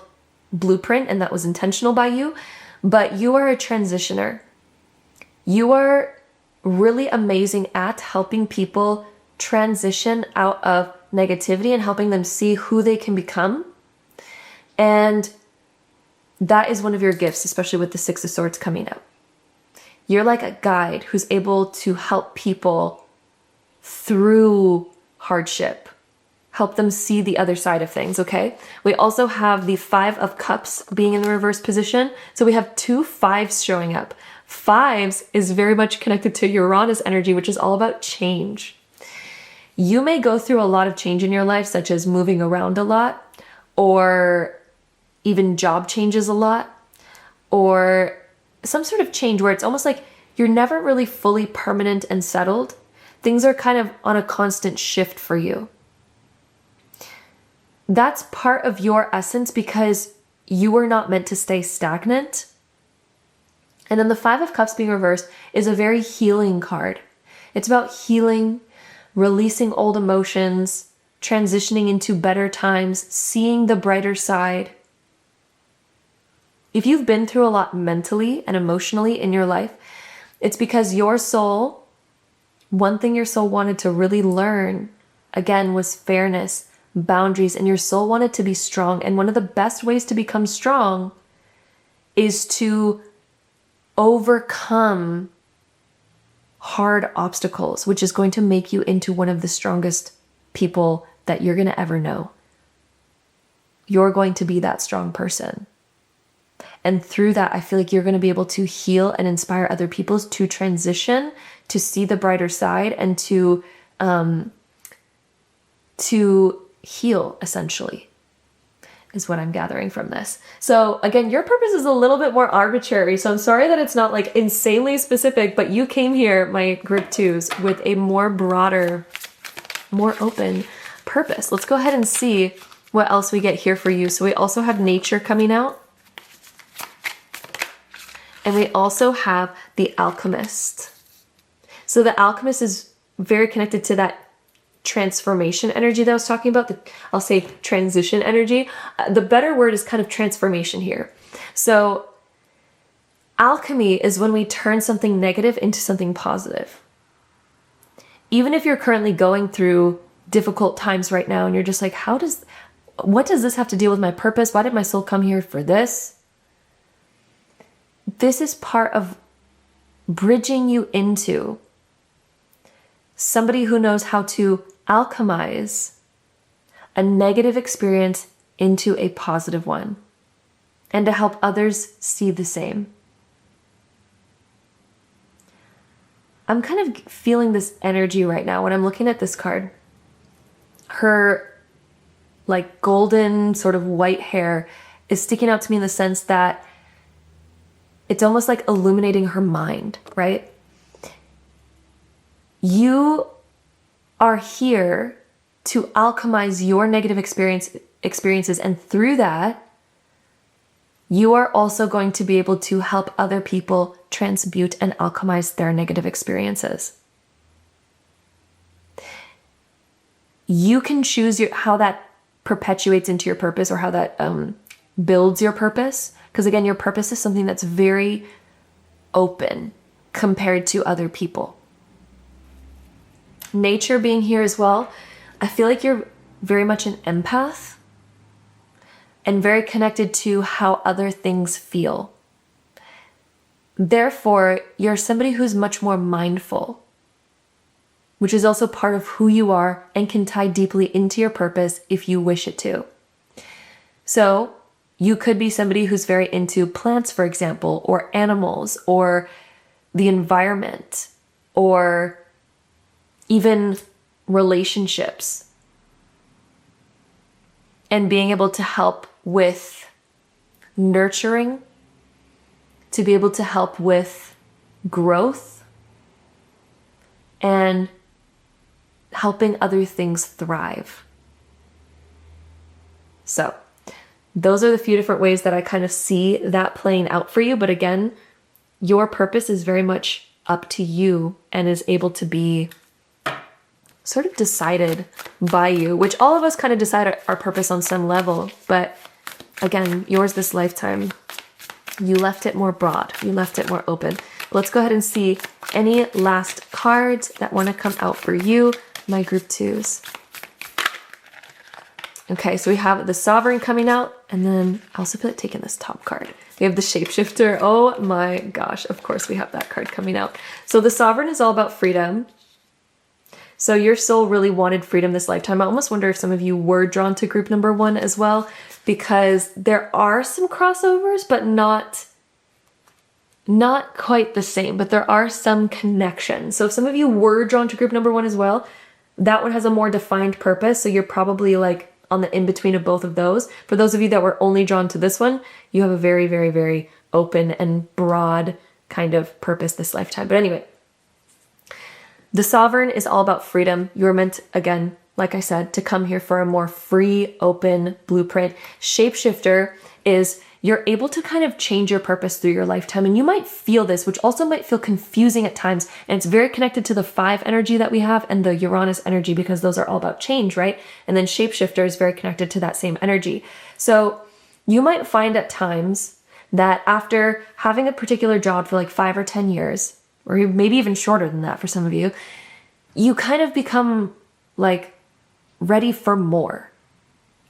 blueprint, and that was intentional by you. But you are a transitioner. You are really amazing at helping people transition out of negativity and helping them see who they can become. And that is one of your gifts, especially with the Six of Swords coming up. You're like a guide who's able to help people through hardship, help them see the other side of things, okay? We also have the Five of Cups being in the reverse position. So we have two fives showing up. Fives is very much connected to Uranus energy, which is all about change. You may go through a lot of change in your life, such as moving around a lot, or even job changes a lot, or some sort of change where it's almost like you're never really fully permanent and settled. Things are kind of on a constant shift for you. That's part of your essence because you are not meant to stay stagnant. And then the Five of Cups being reversed is a very healing card. It's about healing, releasing old emotions, transitioning into better times, seeing the brighter side. If you've been through a lot mentally and emotionally in your life, it's because your soul, one thing your soul wanted to really learn, again, was fairness, boundaries, and your soul wanted to be strong. And one of the best ways to become strong is to overcome hard obstacles, which is going to make you into one of the strongest people that you're going to ever know. You're going to be that strong person. And through that, I feel like you're going to be able to heal and inspire other people to transition, to see the brighter side, and to heal, essentially, is what I'm gathering from this. So again, your purpose is a little bit more arbitrary. So I'm sorry that it's not like insanely specific, but you came here, my group twos, with a more broader, more open purpose. Let's go ahead and see what else we get here for you. So we also have nature coming out. And we also have the alchemist. So the alchemist is very connected to that transformation energy that I was talking about. I'll say transition energy. The better word is kind of transformation here. So alchemy is when we turn something negative into something positive. Even if you're currently going through difficult times right now and you're just like, what does this have to deal with my purpose? Why did my soul come here for this? This is part of bridging you into somebody who knows how to alchemize a negative experience into a positive one, and to help others see the same. I'm kind of feeling this energy right now when I'm looking at this card. Her like golden sort of white hair is sticking out to me in the sense that it's almost like illuminating her mind, right? You are here to alchemize your negative experiences, and through that, you are also going to be able to help other people transmute and alchemize their negative experiences. You can choose how that perpetuates into your purpose, or how that builds your purpose. Because again, your purpose is something that's very open compared to other people. Nature being here as well, I feel like you're very much an empath and very connected to how other things feel. Therefore, you're somebody who's much more mindful, which is also part of who you are and can tie deeply into your purpose if you wish it to. So you could be somebody who's very into plants, for example, or animals, or the environment, or even relationships, and being able to help with nurturing, to be able to help with growth, and helping other things thrive. So those are the few different ways that I kind of see that playing out for you. But again, your purpose is very much up to you and is able to be sort of decided by you, which all of us kind of decide our purpose on some level. But again, yours this lifetime, you left it more broad. You left it more open. Let's go ahead and see any last cards that want to come out for you, my group twos. Okay, so we have the Sovereign coming out, and then I also feel like taking this top card. We have the Shapeshifter. Oh my gosh, of course we have that card coming out. So the Sovereign is all about freedom. So your soul really wanted freedom this lifetime. I almost wonder if some of you were drawn to group number 1 as well, because there are some crossovers, but not quite the same, but there are some connections. So if some of you were drawn to group number 1 as well, that one has a more defined purpose. So you're probably like on the in-between of both of those. For those of you that were only drawn to this one, you have a very, very, very open and broad kind of purpose this lifetime. But anyway, the Sovereign is all about freedom. You're meant, again, like I said, to come here for a more free, open blueprint. Shapeshifter is you're able to kind of change your purpose through your lifetime. And you might feel this, which also might feel confusing at times. And it's very connected to the 5 energy that we have and the Uranus energy, because those are all about change, right? And then Shapeshifter is very connected to that same energy. So you might find at times that after having a particular job for like 5 or 10 years, or maybe even shorter than that for some of you, you kind of become like ready for more,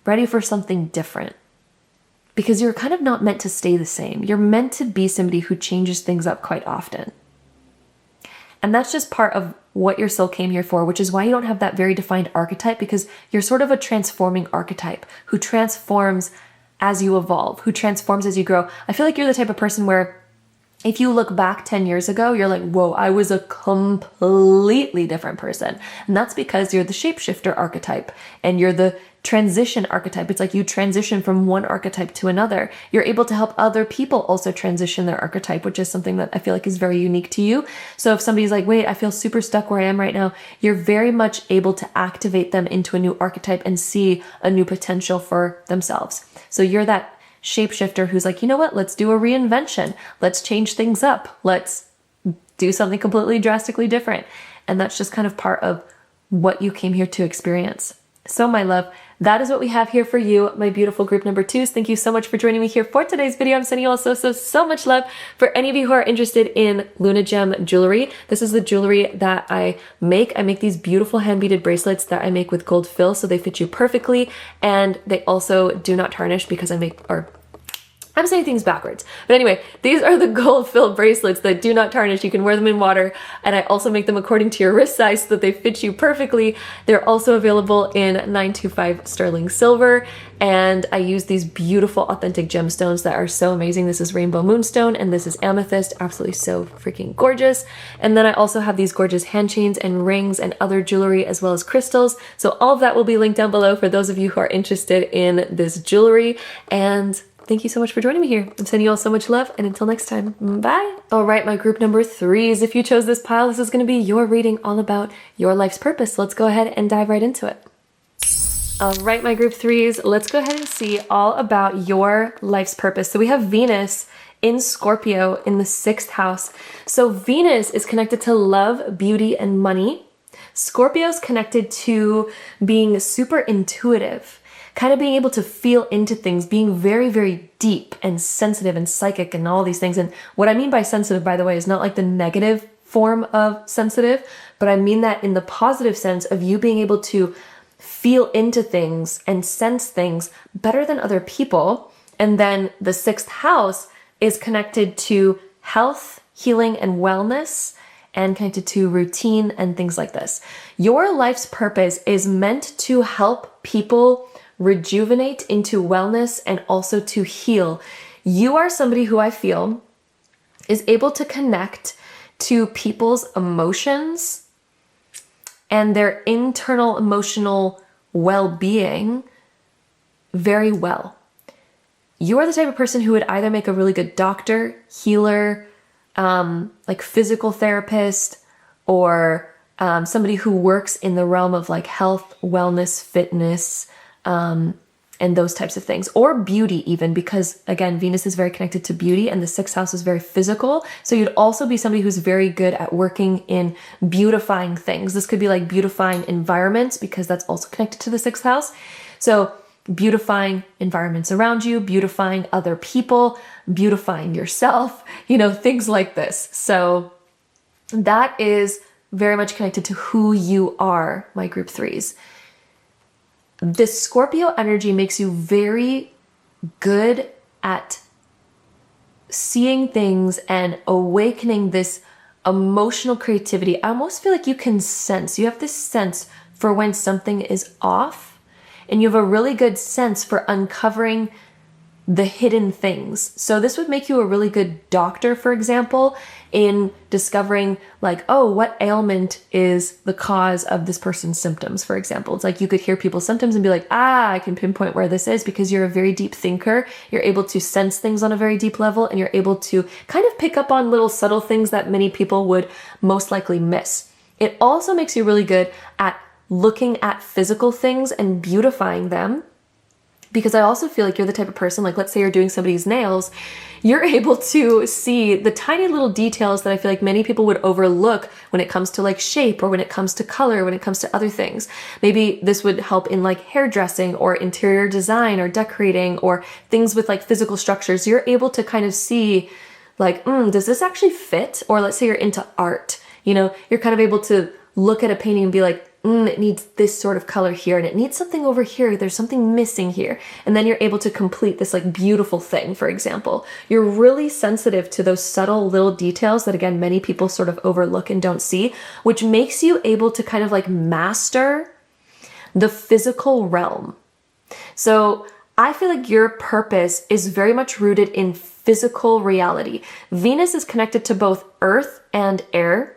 ready for something different, because you're kind of not meant to stay the same. You're meant to be somebody who changes things up quite often. And that's just part of what your soul came here for, which is why you don't have that very defined archetype, because you're sort of a transforming archetype who transforms as you evolve, who transforms as you grow. I feel like you're the type of person where if you look back 10 years ago, you're like, whoa, I was a completely different person. And that's because you're the shapeshifter archetype and you're the transition archetype. It's like you transition from one archetype to another. You're able to help other people also transition their archetype, which is something that I feel like is very unique to you. So if somebody's like, wait, I feel super stuck where I am right now, you're very much able to activate them into a new archetype and see a new potential for themselves. So you're that shapeshifter who's like, you know what, let's do a reinvention. Let's change things up. Let's do something completely drastically different. And that's just kind of part of what you came here to experience. So my love, that is what we have here for you, my beautiful group number 2s. Thank you so much for joining me here for today's video. I'm sending you all so much love. For any of you who are interested in Luna Gem jewelry, this is the jewelry that I make. I make these beautiful hand beaded bracelets that I make with gold fill, so they fit you perfectly. And they also do not tarnish because I'm saying things backwards. But anyway, these are the gold filled bracelets that do not tarnish. You can wear them in water, and I also make them according to your wrist size so that they fit you perfectly. They're also available in 925 sterling silver, and I use these beautiful authentic gemstones that are so amazing. This is rainbow moonstone and this is amethyst, absolutely so freaking gorgeous. And then I also have these gorgeous hand chains and rings and other jewelry as well as crystals. So all of that will be linked down below for those of you who are interested in this jewelry. And thank you so much for joining me here. I'm sending you all so much love, and until next time, bye. All right, my group number 3s, if you chose this pile, this is going to be your reading all about your life's purpose. Let's go ahead and dive right into it. All right, my group 3s, let's go ahead and see all about your life's purpose. So we have Venus in Scorpio in the 6th house. So Venus is connected to love, beauty, and money. Scorpio's connected to being super intuitive, kind of being able to feel into things, being very, very deep and sensitive and psychic and all these things. And what I mean by sensitive, by the way, is not like the negative form of sensitive, but I mean that in the positive sense of you being able to feel into things and sense things better than other people. And then the 6th house is connected to health, healing, and wellness, and connected to routine and things like this. Your life's purpose is meant to help people rejuvenate into wellness and also to heal. You are somebody who I feel is able to connect to people's emotions and their internal emotional well-being very well. You are the type of person who would either make a really good doctor, healer, like physical therapist, or somebody who works in the realm of like health, wellness, fitness, and those types of things, or beauty even, because again, Venus is very connected to beauty and the 6th house is very physical. So you'd also be somebody who's very good at working in beautifying things. This could be like beautifying environments, because that's also connected to the 6th house. So beautifying environments around you, beautifying other people, beautifying yourself, things like this. So that is very much connected to who you are, my group 3s. This Scorpio energy makes you very good at seeing things and awakening this emotional creativity. I almost feel like you can sense, you have this sense for when something is off, and you have a really good sense for uncovering the hidden things. So this would make you a really good doctor, for example, in discovering like, oh, what ailment is the cause of this person's symptoms, for example. It's like you could hear people's symptoms and be like, I can pinpoint where this is, because you're a very deep thinker. You're able to sense things on a very deep level, and you're able to kind of pick up on little subtle things that many people would most likely miss. It also makes you really good at looking at physical things and beautifying them. Because I also feel like you're the type of person, like let's say you're doing somebody's nails, you're able to see the tiny little details that I feel like many people would overlook when it comes to like shape, or when it comes to color, when it comes to other things. Maybe this would help in like hairdressing or interior design or decorating or things with like physical structures. You're able to kind of see like, does this actually fit? Or let's say you're into art, you're kind of able to look at a painting and be like, it needs this sort of color here, and it needs something over here. There's something missing here. And then you're able to complete this like beautiful thing, for example. You're really sensitive to those subtle little details that, again, many people sort of overlook and don't see, which makes you able to kind of like master the physical realm. So I feel like your purpose is very much rooted in physical reality. Venus is connected to both earth and air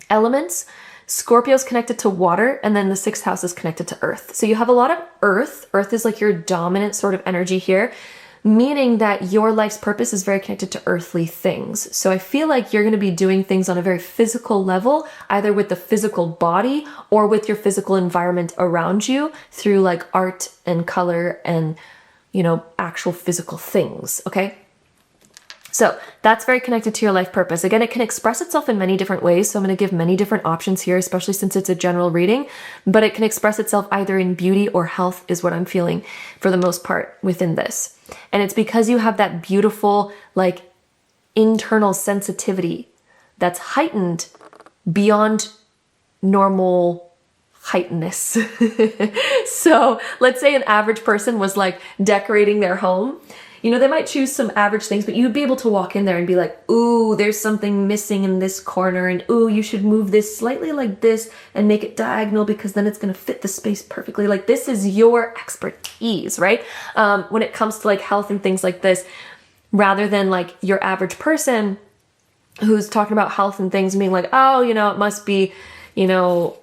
elements. Scorpio is connected to water, and then the 6th house is connected to earth. So you have a lot of earth. Earth is like your dominant sort of energy here, meaning that your life's purpose is very connected to earthly things. So I feel like you're going to be doing things on a very physical level, either with the physical body or with your physical environment around you through like art and color and, you know, actual physical things. Okay. So that's very connected to your life purpose. Again, it can express itself in many different ways. So I'm going to give many different options here, especially since it's a general reading, but it can express itself either in beauty or health is what I'm feeling for the most part within this. And it's because you have that beautiful, like internal sensitivity that's heightened beyond normal heightenedness. So let's say an average person was like decorating their home. You know, they might choose some average things, but you'd be able to walk in there and be like, ooh, there's something missing in this corner. And ooh, you should move this slightly like this and make it diagonal because then it's going to fit the space perfectly. Like this is your expertise, right? When it comes to like health and things like this, rather than like your average person who's talking about health and things and being like, oh, you know, it must be, you know,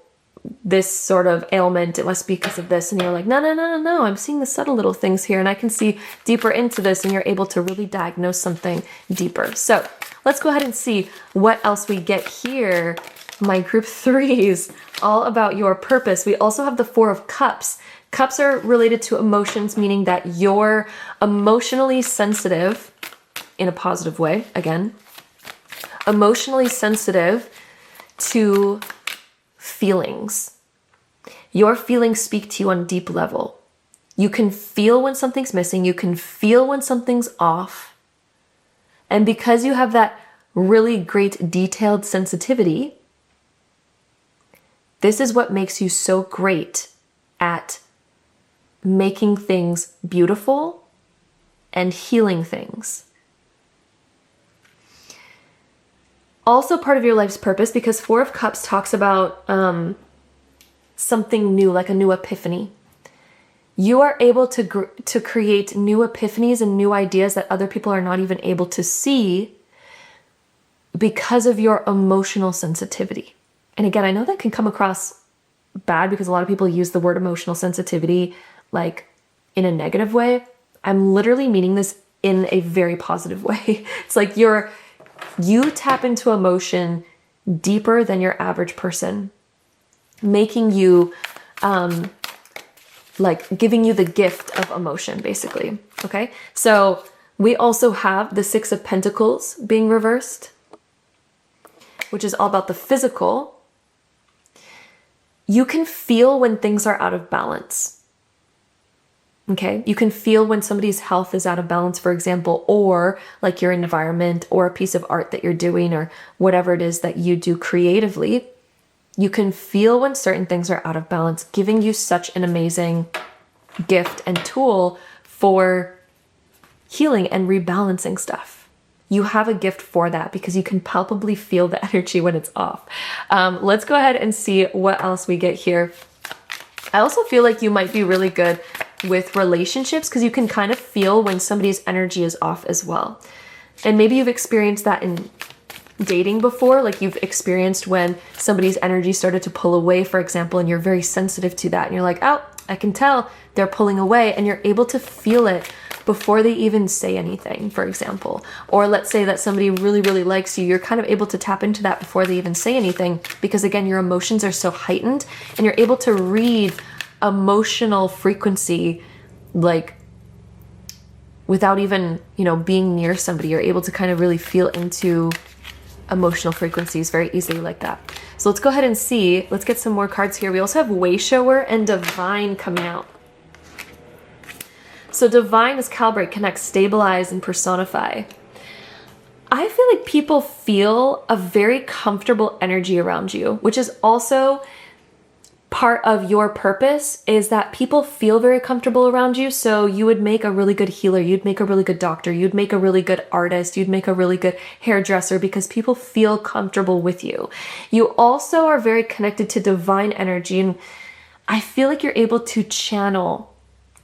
this sort of ailment, it must be because of this. And you're like, no, I'm seeing the subtle little things here and I can see deeper into this, and you're able to really diagnose something deeper. So let's go ahead and see what else we get here. My group 3s, all about your purpose. We also have the 4 of Cups. Cups are related to emotions, meaning that you're emotionally sensitive in a positive way, again, emotionally sensitive to feelings. Your feelings speak to you on a deep level. You can feel when something's missing. You can feel when something's off. And because you have that really great detailed sensitivity, this is what makes you so great at making things beautiful and healing things. Also part of your life's purpose, because 4 of Cups talks about something new, like a new epiphany. You are able to create new epiphanies and new ideas that other people are not even able to see because of your emotional sensitivity. And again, I know that can come across bad because a lot of people use the word emotional sensitivity like in a negative way. I'm literally meaning this in a very positive way. It's like you tap into emotion deeper than your average person, making you, like giving you the gift of emotion, basically. Okay. So we also have the 6 of Pentacles being reversed, which is all about the physical. You can feel when things are out of balance. Okay, you can feel when somebody's health is out of balance, for example, or like your environment or a piece of art that you're doing or whatever it is that you do creatively. You can feel when certain things are out of balance, giving you such an amazing gift and tool for healing and rebalancing stuff. You have a gift for that because you can palpably feel the energy when it's off. Let's go ahead and see what else we get here. I also feel like you might be really good with relationships because you can kind of feel when somebody's energy is off as well. And maybe you've experienced that in dating before, like you've experienced when somebody's energy started to pull away, for example, and you're very sensitive to that. And you're like, oh, I can tell they're pulling away, and you're able to feel it before they even say anything, for example. Or let's say that somebody really, really likes you. You're kind of able to tap into that before they even say anything because, again, your emotions are so heightened and you're able to read emotional frequency, like without even, being near somebody. You're able to kind of really feel into emotional frequencies very easily like that. So let's go ahead and see. Let's get some more cards here. We also have Wayshower and Divine coming out. So Divine is calibrate, connect, stabilize, and personify. I feel like people feel a very comfortable energy around you, which is also part of your purpose is that people feel very comfortable around you. So you would make a really good healer. You'd make a really good doctor. You'd make a really good artist. You'd make a really good hairdresser because people feel comfortable with you. You also are very connected to divine energy. And I feel like you're able to channel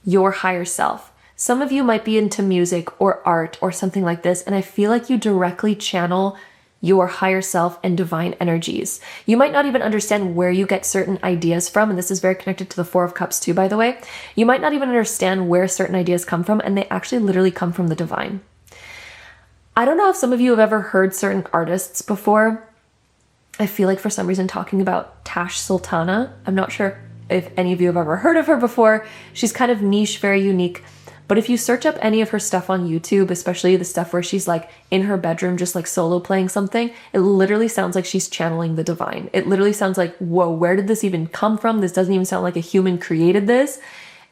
your higher self. Some of you might be into music or art or something like this. And I feel like you directly channel your higher self and divine energies. You might not even understand where you get certain ideas from, and this is very connected to the Four of Cups too, by the way. You might not even understand where certain ideas come from, and they actually literally come from the divine. I don't know if some of you have ever heard certain artists before. I feel like for some reason talking about Tash Sultana. I'm not sure if any of you have ever heard of her before. She's kind of niche, very unique. But if you search up any of her stuff on YouTube, especially the stuff where she's like in her bedroom, just like solo playing something, it literally sounds like she's channeling the divine. It literally sounds like, whoa, where did this even come from? This doesn't even sound like a human created this.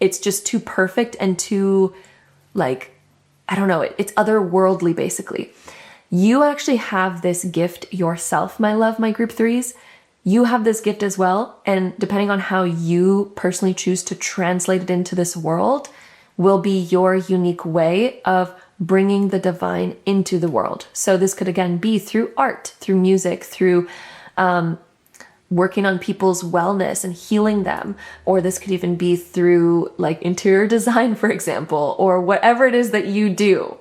It's just too perfect and too like, I don't know, it's otherworldly basically. You actually have this gift yourself, my love, my group threes. You have this gift as well. And depending on how you personally choose to translate it into this world, will be your unique way of bringing the divine into the world. So this could again be through art, through music, through working on people's wellness and healing them. Or this could even be through like interior design, for example, or whatever it is that you do,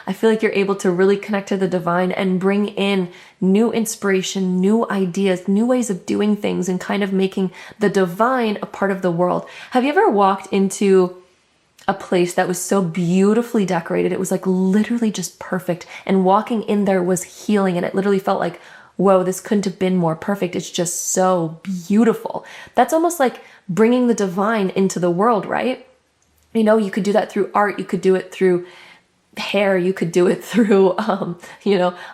I feel like you're able to really connect to the divine and bring in new inspiration, new ideas, new ways of doing things, and kind of making the divine a part of the world. Have you ever walked into a place that was so beautifully decorated? It was like literally just perfect. And walking in there was healing, and it literally felt like, whoa, this couldn't have been more perfect. It's just so beautiful. That's almost like bringing the divine into the world, right? You know, you could do that through art. You could do it through hair. You could do it through,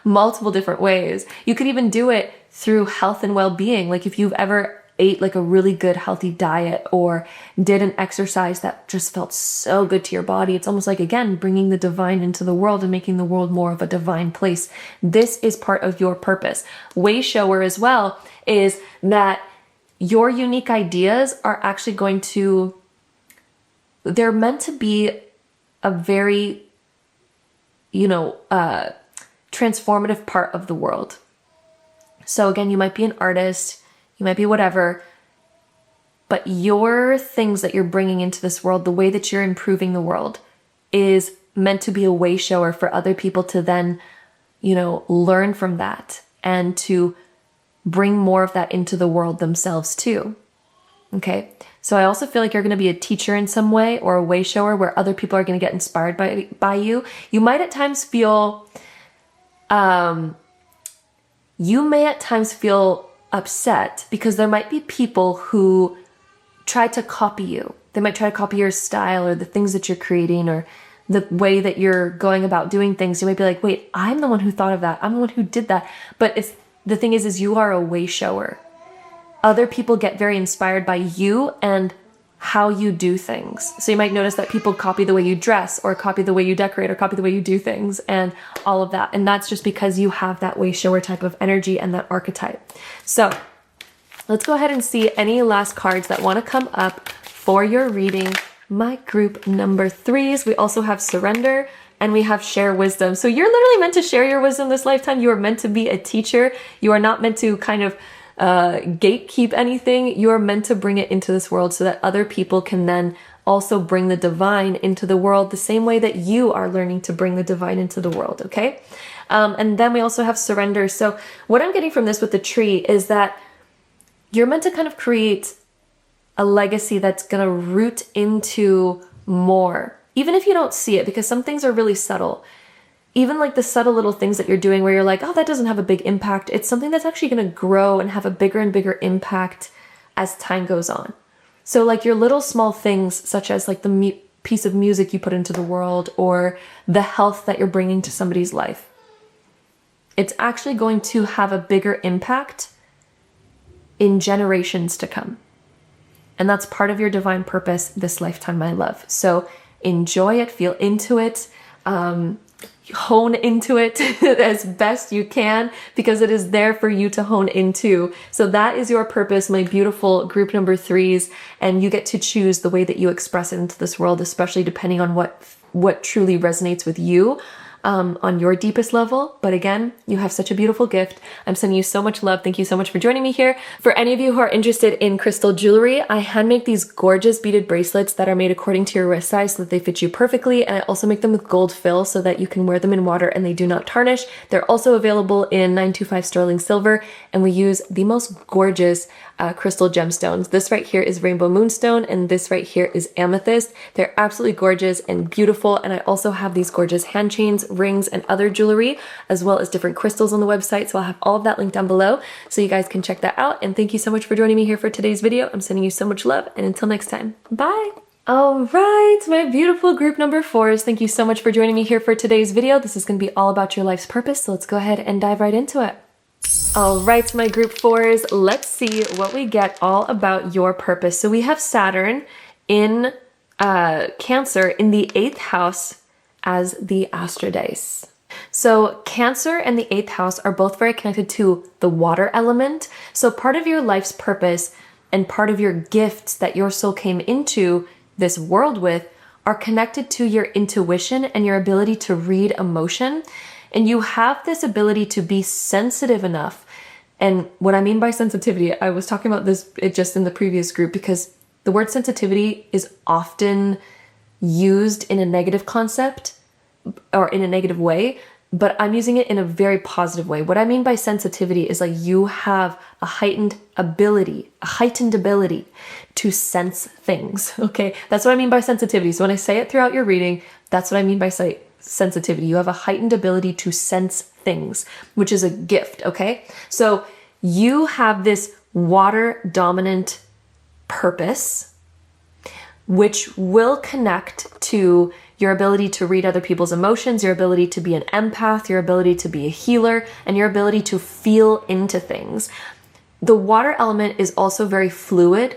multiple different ways. You could even do it through health and well-being. Like if you've ever ate like a really good healthy diet or did an exercise that just felt so good to your body, it's almost like, again, bringing the divine into the world and making the world more of a divine place. This is part of your purpose. Way shower as well is that your unique ideas are actually they're meant to be a very, transformative part of the world. So again, you might be an artist, you might be whatever, but your things that you're bringing into this world, the way that you're improving the world, is meant to be a way shower for other people to then, learn from that and to bring more of that into the world themselves too. Okay. So I also feel like you're going to be a teacher in some way, or a way shower where other people are going to get inspired by you. You might at times feel, upset because there might be people who try to copy you. They might try to copy your style or the things that you're creating or the way that you're going about doing things. You might be like, wait, I'm the one who thought of that. I'm the one who did that. But the thing is you are a way shower. Other people get very inspired by you and how you do things. So you might notice that people copy the way you dress, or copy the way you decorate, or copy the way you do things, and all of that. And that's just because you have that way shower type of energy and that archetype. So let's go ahead and see any last cards that want to come up for your reading. My group number threes. We also have surrender and we have share wisdom. So you're literally meant to share your wisdom this lifetime. You are meant to be a teacher. You are not meant to kind of gatekeep anything. You are meant to bring it into this world so that other people can then also bring the divine into the world the same way that you are learning to bring the divine into the world, okay? And then we also have surrender. So what I'm getting from this with the tree is that you're meant to kind of create a legacy that's going to root into more, even if you don't see it, because some things are really subtle. Even like the subtle little things that you're doing where you're like, oh, that doesn't have a big impact. It's something that's actually going to grow and have a bigger and bigger impact as time goes on. So like your little small things, such as like the piece of music you put into the world, or the health that you're bringing to somebody's life, it's actually going to have a bigger impact in generations to come. And that's part of your divine purpose this lifetime, my love. So enjoy it, feel into it. hone into it as best you can, because it is there for you to hone into. So that is your purpose, my beautiful group number 3s, and you get to choose the way that you express it into this world, especially depending on what truly resonates with you. On your deepest level. But again, you have such a beautiful gift. I'm sending you so much love. Thank you so much for joining me here. For any of you who are interested in crystal jewelry, I hand make these gorgeous beaded bracelets that are made according to your wrist size so that they fit you perfectly. And I also make them with gold fill so that you can wear them in water and they do not tarnish. They're also available in 925 sterling silver, and we use the most gorgeous crystal gemstones. This right here is rainbow moonstone, and this right here is amethyst. They're absolutely gorgeous and beautiful. And I also have these gorgeous hand chains, rings, and other jewelry, as well as different crystals on the website. So I'll have all of that linked down below so you guys can check that out. And thank you so much for joining me here for today's video. I'm sending you so much love, and until next time, bye. All right, my beautiful group number 4s, thank you so much for joining me here for today's video. This is going to be all about your life's purpose. So let's go ahead and dive right into it. All right, my group 4s, let's see what we get all about your purpose. So we have Saturn in Cancer in the 8th house as the astrodice. So Cancer and the 8th house are both very connected to the water element. So part of your life's purpose and part of your gifts that your soul came into this world with are connected to your intuition and your ability to read emotion. And you have this ability to be sensitive enough. And what I mean by sensitivity, I was talking about this just in the previous group, because the word sensitivity is often used in a negative concept or in a negative way, but I'm using it in a very positive way. What I mean by sensitivity is like you have a heightened ability to sense things, okay? That's what I mean by sensitivity. So when I say it throughout your reading, that's what I mean by sensitivity. You have a heightened ability to sense things, which is a gift, okay? So you have this water dominant purpose, which will connect to your ability to read other people's emotions, your ability to be an empath, your ability to be a healer, and your ability to feel into things. The water element is also very fluid.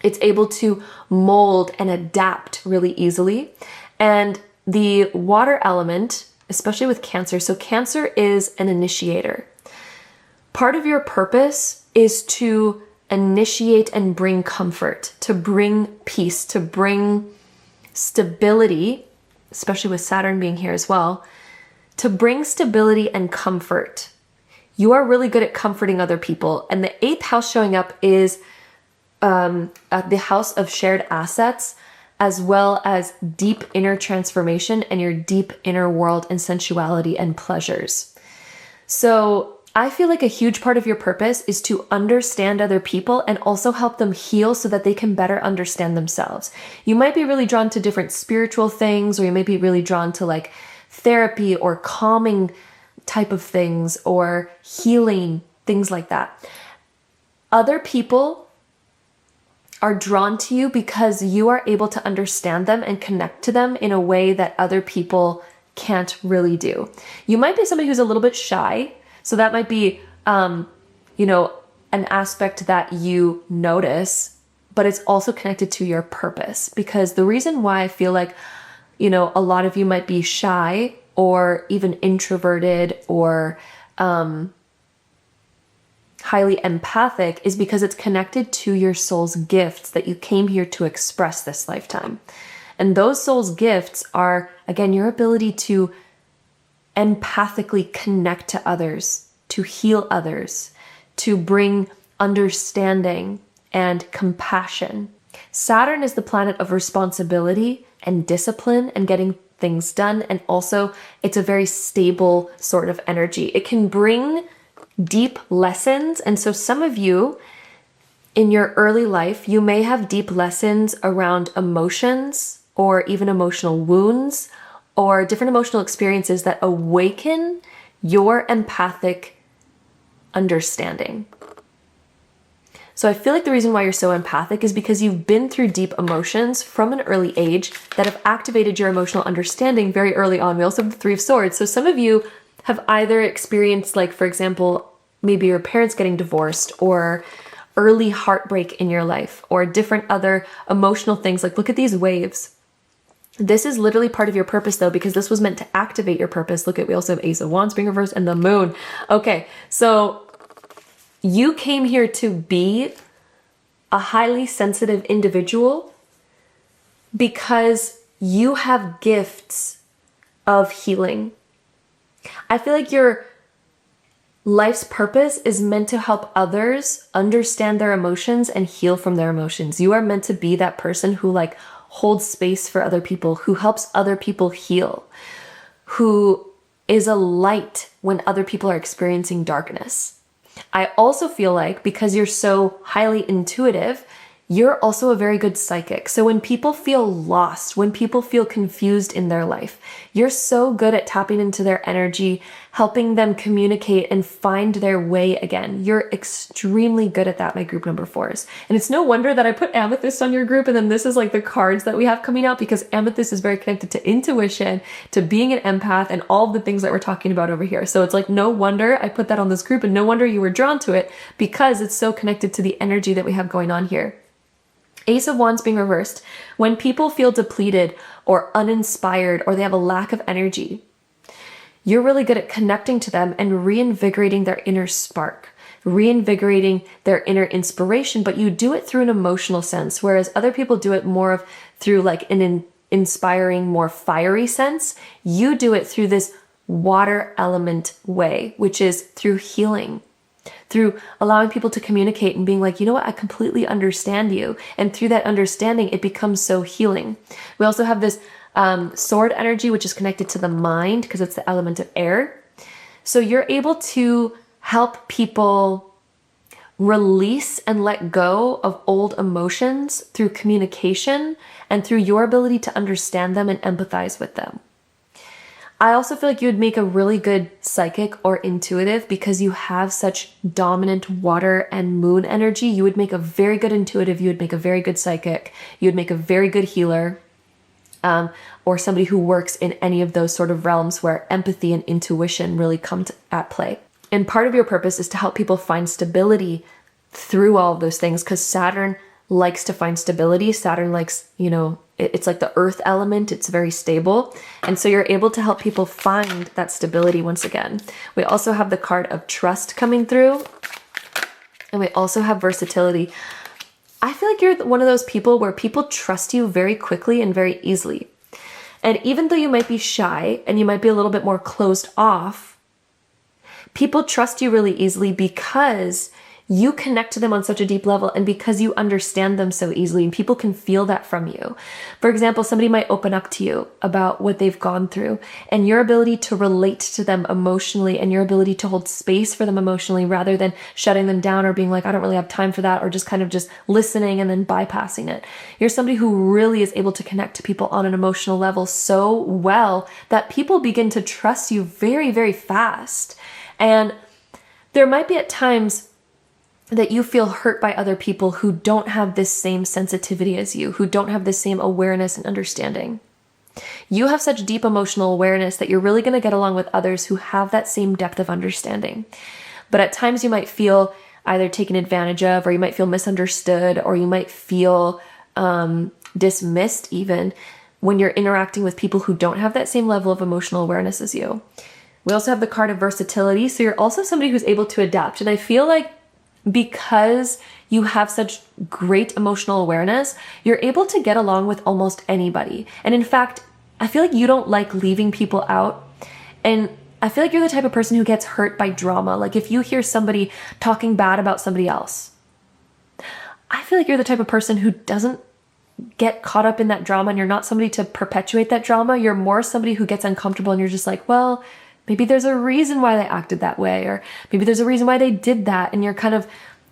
It's able to mold and adapt really easily. And the water element, especially with Cancer, so Cancer is an initiator. Part of your purpose is to initiate and bring comfort, to bring peace, to bring stability, especially with Saturn being here as well, to bring stability and comfort. You are really good at comforting other people. And the 8th house showing up is the house of shared assets, as well as deep inner transformation and your deep inner world and sensuality and pleasures. So I feel like a huge part of your purpose is to understand other people and also help them heal so that they can better understand themselves. You might be really drawn to different spiritual things, or you may be really drawn to like therapy or calming type of things or healing, things like that. Other people are drawn to you because you are able to understand them and connect to them in a way that other people can't really do. You might be somebody who's a little bit shy. So that might be, an aspect that you notice, but it's also connected to your purpose. Because the reason why I feel like, a lot of you might be shy or even introverted or highly empathic is because it's connected to your soul's gifts that you came here to express this lifetime. And those soul's gifts are, again, your ability to empathically connect to others, to heal others, to bring understanding and compassion. Saturn is the planet of responsibility and discipline and getting things done. And also it's a very stable sort of energy. It can bring deep lessons. And so some of you in your early life, you may have deep lessons around emotions or even emotional wounds or different emotional experiences that awaken your empathic understanding. So I feel like the reason why you're so empathic is because you've been through deep emotions from an early age that have activated your emotional understanding very early on. We also have the 3 of Swords. So some of you have either experienced, like, for example, maybe your parents getting divorced or early heartbreak in your life or different other emotional things. Like, look at these waves. This is literally part of your purpose though, because this was meant to activate your purpose. Look at, we also have Ace of Wands being reversed and the Moon. Okay, so you came here to be a highly sensitive individual because you have gifts of healing. I feel like your life's purpose is meant to help others understand their emotions and heal from their emotions. You are meant to be that person who like holds space for other people, who helps other people heal, who is a light when other people are experiencing darkness. I also feel like because you're so highly intuitive, you're also a very good psychic. So when people feel lost, when people feel confused in their life, you're so good at tapping into their energy, helping them communicate and find their way again. You're extremely good at that, my group number 4s. And it's no wonder that I put Amethyst on your group, and then this is like the cards that we have coming out, because Amethyst is very connected to intuition, to being an empath, and all of the things that we're talking about over here. So it's like no wonder I put that on this group, and no wonder you were drawn to it, because it's so connected to the energy that we have going on here. Ace of Wands being reversed. When people feel depleted or uninspired or they have a lack of energy, you're really good at connecting to them and reinvigorating their inner spark, reinvigorating their inner inspiration, but you do it through an emotional sense, whereas other people do it more of through like an inspiring, more fiery sense. You do it through this water element way, which is through healing, through allowing people to communicate and being like, you know what, I completely understand you. And through that understanding, it becomes so healing. We also have this sword energy, which is connected to the mind because it's the element of air. So you're able to help people release and let go of old emotions through communication and through your ability to understand them and empathize with them. I also feel like you would make a really good psychic or intuitive because you have such dominant water and moon energy. You would make a very good intuitive. You would make a very good psychic. You would make a very good healer, or somebody who works in any of those sort of realms where empathy and intuition really come at play. And part of your purpose is to help people find stability through all of those things, because Saturn likes to find stability. Saturn likes, it's like the earth element. It's very stable. And so you're able to help people find that stability once again. We also have the card of trust coming through. And we also have versatility. I feel like you're one of those people where people trust you very quickly and very easily. And even though you might be shy and you might be a little bit more closed off, people trust you really easily because you connect to them on such a deep level and because you understand them so easily, and people can feel that from you. For example, somebody might open up to you about what they've gone through, and your ability to relate to them emotionally and your ability to hold space for them emotionally rather than shutting them down or being like, I don't really have time for that, or just kind of just listening and then bypassing it. You're somebody who really is able to connect to people on an emotional level so well that people begin to trust you very, very fast. And there might be at times that you feel hurt by other people who don't have this same sensitivity as you, who don't have the same awareness and understanding. You have such deep emotional awareness that you're really going to get along with others who have that same depth of understanding. But at times you might feel either taken advantage of, or you might feel misunderstood, or you might feel dismissed even when you're interacting with people who don't have that same level of emotional awareness as you. We also have the card of versatility. So you're also somebody who's able to adapt. And I feel like because you have such great emotional awareness, you're able to get along with almost anybody. And in fact, I feel like you don't like leaving people out. And I feel like you're the type of person who gets hurt by drama. Like if you hear somebody talking bad about somebody else, I feel like you're the type of person who doesn't get caught up in that drama, and you're not somebody to perpetuate that drama. You're more somebody who gets uncomfortable and you're just like, well, maybe there's a reason why they acted that way, or maybe there's a reason why they did that. And you're kind of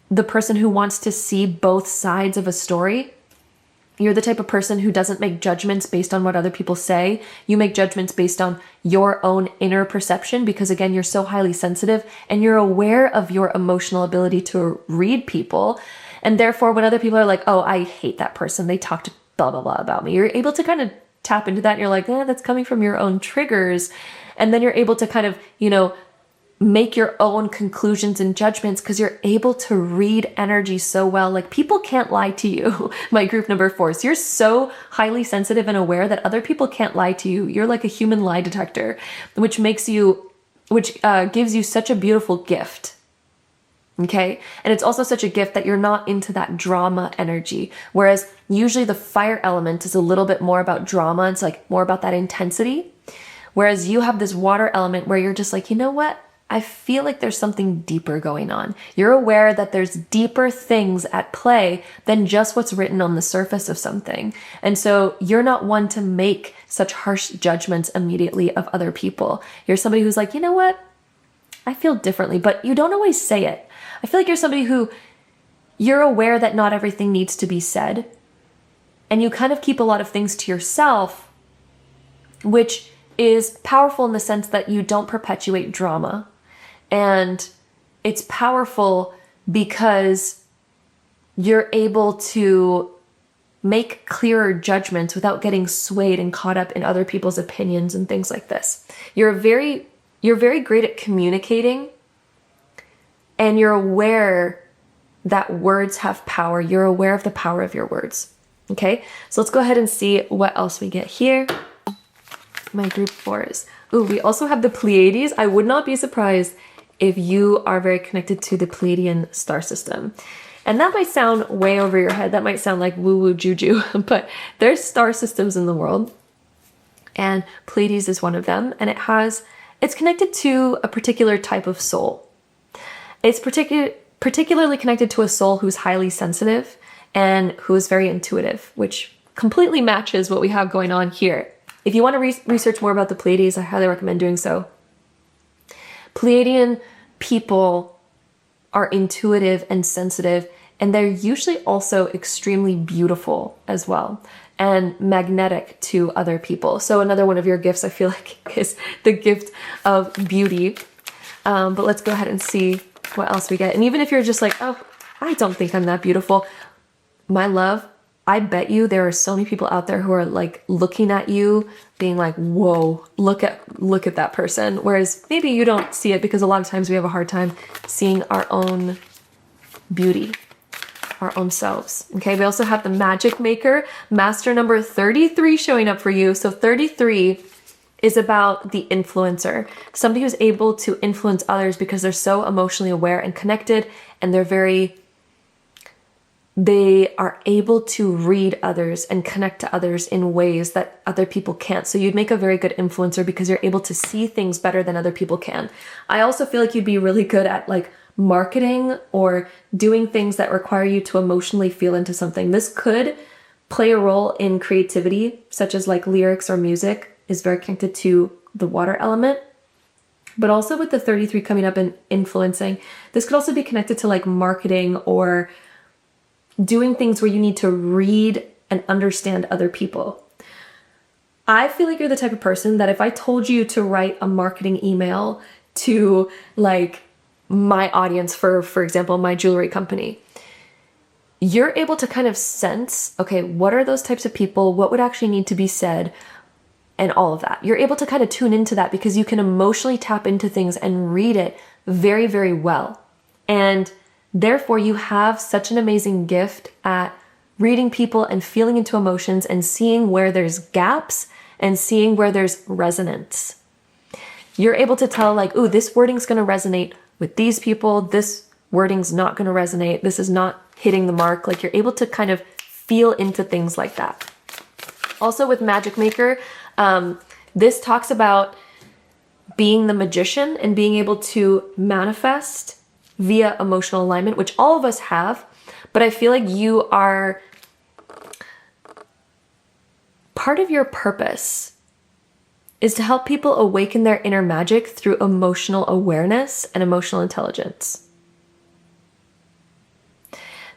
the person who wants to see both sides of a story. You're the type of person who doesn't make judgments based on what other people say. You make judgments based on your own inner perception because, again, you're so highly sensitive and you're aware of your emotional ability to read people. And therefore, when other people are like, oh, I hate that person, they talked blah, blah, blah about me, you're able to kind of tap into that and you're like, that's coming from your own triggers. And then you're able to kind of, make your own conclusions and judgments because you're able to read energy so well. Like, people can't lie to you. My group number 4. So you're so highly sensitive and aware that other people can't lie to you. You're like a human lie detector, which gives you such a beautiful gift. Okay. And it's also such a gift that you're not into that drama energy. Whereas usually the fire element is a little bit more about drama. It's like more about that intensity. Whereas you have this water element where you're just like, you know what? I feel like there's something deeper going on. You're aware that there's deeper things at play than just what's written on the surface of something. And so you're not one to make such harsh judgments immediately of other people. You're somebody who's like, you know what? I feel differently, but you don't always say it. I feel like you're somebody who you're aware that not everything needs to be said. And you kind of keep a lot of things to yourself, which is powerful in the sense that you don't perpetuate drama. And it's powerful because you're able to make clearer judgments without getting swayed and caught up in other people's opinions and things like this. You're very great at communicating, and you're aware that words have power. You're aware of the power of your words. Okay, so let's go ahead and see what else we get here. My group 4s. Ooh, we also have the Pleiades. I would not be surprised if you are very connected to the Pleiadian star system. And that might sound way over your head. That might sound like woo-woo juju, but there's star systems in the world. And Pleiades is one of them. And it's connected to a particular type of soul. It's particularly connected to a soul who's highly sensitive and who is very intuitive, which completely matches what we have going on here. If you want to research more about the Pleiades, I highly recommend doing so. Pleiadian people are intuitive and sensitive, and they're usually also extremely beautiful as well and magnetic to other people. So another one of your gifts, I feel like, is the gift of beauty. But let's go ahead and see what else we get. And even if you're just like, oh, I don't think I'm that beautiful, my love, I bet you there are so many people out there who are like looking at you being like, whoa, look at that person. Whereas maybe you don't see it because a lot of times we have a hard time seeing our own beauty, our own selves. Okay, we also have the Magic Maker, master number 33 showing up for you. So 33 is about the influencer, somebody who's able to influence others because they're so emotionally aware and connected, and they are able to read others and connect to others in ways that other people can't. So you'd make a very good influencer because you're able to see things better than other people can. I also feel like you'd be really good at like marketing or doing things that require you to emotionally feel into something. This could play a role in creativity, such as like lyrics or music is very connected to the water element. But also with the 33 coming up and influencing, this could also be connected to like marketing or doing things where you need to read and understand other people. I feel like you're the type of person that if I told you to write a marketing email to like my audience for example, my jewelry company, you're able to kind of sense, okay, what are those types of people? What would actually need to be said? And all of that. You're able to kind of tune into that because you can emotionally tap into things and read it very, very well. And therefore, you have such an amazing gift at reading people and feeling into emotions and seeing where there's gaps and seeing where there's resonance. You're able to tell like, ooh, this wording's going to resonate with these people. This wording's not going to resonate. This is not hitting the mark. Like you're able to kind of feel into things like that. Also with Magic Maker, this talks about being the magician and being able to manifest via emotional alignment, which all of us have, but I feel like you are part of your purpose is to help people awaken their inner magic through emotional awareness and emotional intelligence.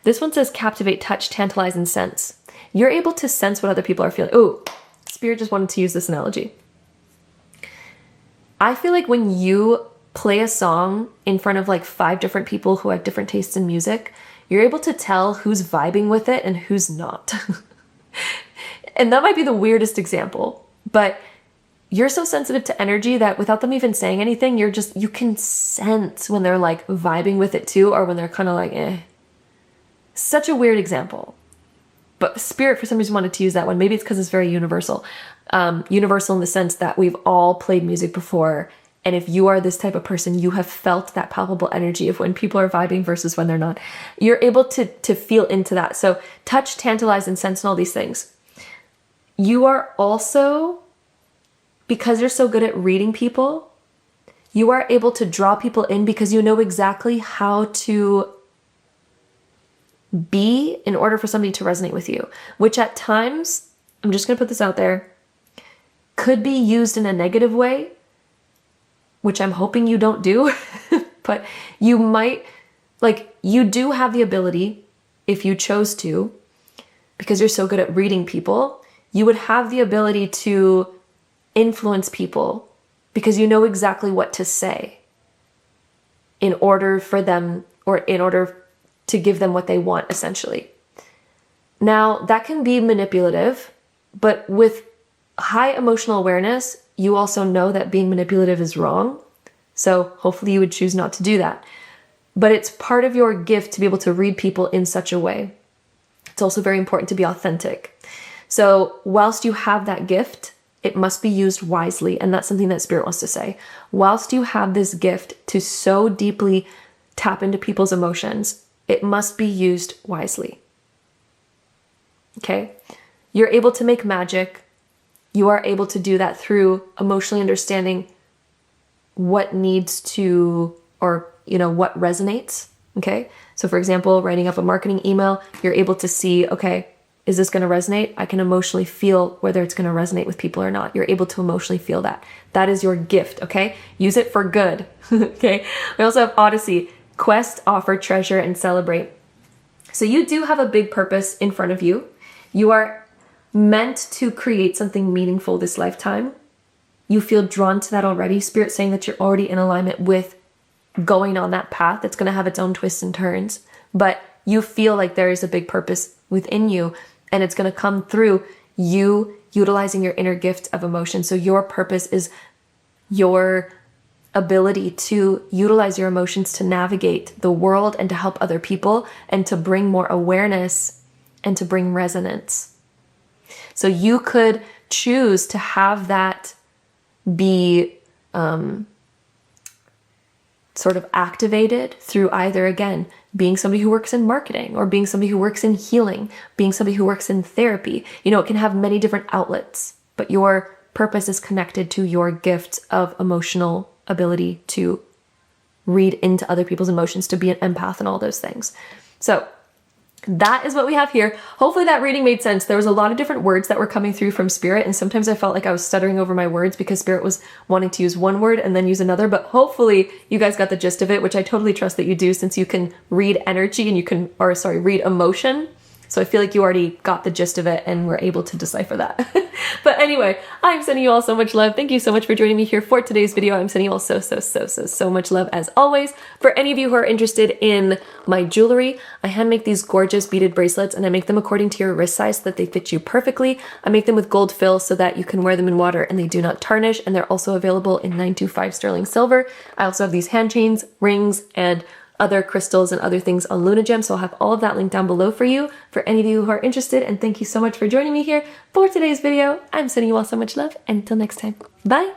This one says captivate, touch, tantalize, and sense. You're able to sense what other people are feeling. Oh, Spirit just wanted to use this analogy. I feel like when you play a song in front of like 5 different people who have different tastes in music, you're able to tell who's vibing with it and who's not. And that might be the weirdest example, but you're so sensitive to energy that without them even saying anything, you can sense when they're like vibing with it too, or when they're kind of like, eh. Such a weird example. But Spirit, for some reason, wanted to use that one. Maybe it's because it's very universal. Universal in the sense that we've all played music before. And if you are this type of person, you have felt that palpable energy of when people are vibing versus when they're not. You're able to feel into that. So touch, tantalize, and sense and all these things. You are also, because you're so good at reading people, you are able to draw people in because you know exactly how to be in order for somebody to resonate with you, which at times, I'm just going to put this out there, could be used in a negative way, which I'm hoping you don't do, but you might, like, you do have the ability, if you chose to, because you're so good at reading people, you would have the ability to influence people because you know exactly what to say in order for them, or in order to give them what they want, essentially. Now, that can be manipulative, but with high emotional awareness, you also know that being manipulative is wrong. So hopefully you would choose not to do that. But it's part of your gift to be able to read people in such a way. It's also very important to be authentic. So whilst you have that gift, it must be used wisely. And that's something that Spirit wants to say. Whilst you have this gift to so deeply tap into people's emotions, it must be used wisely. Okay? You're able to make magic. You are able to do that through emotionally understanding what needs to, or, you know, what resonates. Okay? So for example, writing up a marketing email, you're able to see, okay, is this going to resonate? I can emotionally feel whether it's going to resonate with people or not. You're able to emotionally feel that. That is your gift, okay? Use it for good, okay? We also have Odyssey. Quest, offer, treasure, and celebrate. So you do have a big purpose in front of you. You are meant to create something meaningful this lifetime. You feel drawn to that already. Spirit saying that you're already in alignment with going on that path. That's going to have its own twists and turns. But you feel like there is a big purpose within you, and it's going to come through you utilizing your inner gift of emotion. So your purpose is your ability to utilize your emotions to navigate the world and to help other people and to bring more awareness and to bring resonance. So you could choose to have that be sort of activated through either, again, being somebody who works in marketing, or being somebody who works in healing, being somebody who works in therapy. You know, it can have many different outlets, but your purpose is connected to your gift of emotional ability to read into other people's emotions, to be an empath and all those things. So that is what we have here. Hopefully that reading made sense. There was a lot of different words that were coming through from Spirit, and sometimes I felt like I was stuttering over my words because Spirit was wanting to use one word and then use another, but hopefully you guys got the gist of it, which I totally trust that you do, since you can read energy and you can, or sorry, read emotion. So I feel like you already got the gist of it and were able to decipher that. But anyway, I'm sending you all so much love. Thank you so much for joining me here for today's video. I'm sending you all so much love as always. For any of you who are interested in my jewelry, I hand make these gorgeous beaded bracelets, and I make them according to your wrist size so that they fit you perfectly. I make them with gold fill so that you can wear them in water and they do not tarnish, and they're also available in 925 sterling silver. I also have these hand chains, rings, and other crystals and other things on LunaGem, so I'll have all of that linked down below for you, for any of you who are interested. And thank you so much for joining me here for today's video. I'm sending you all so much love, and until next time, bye!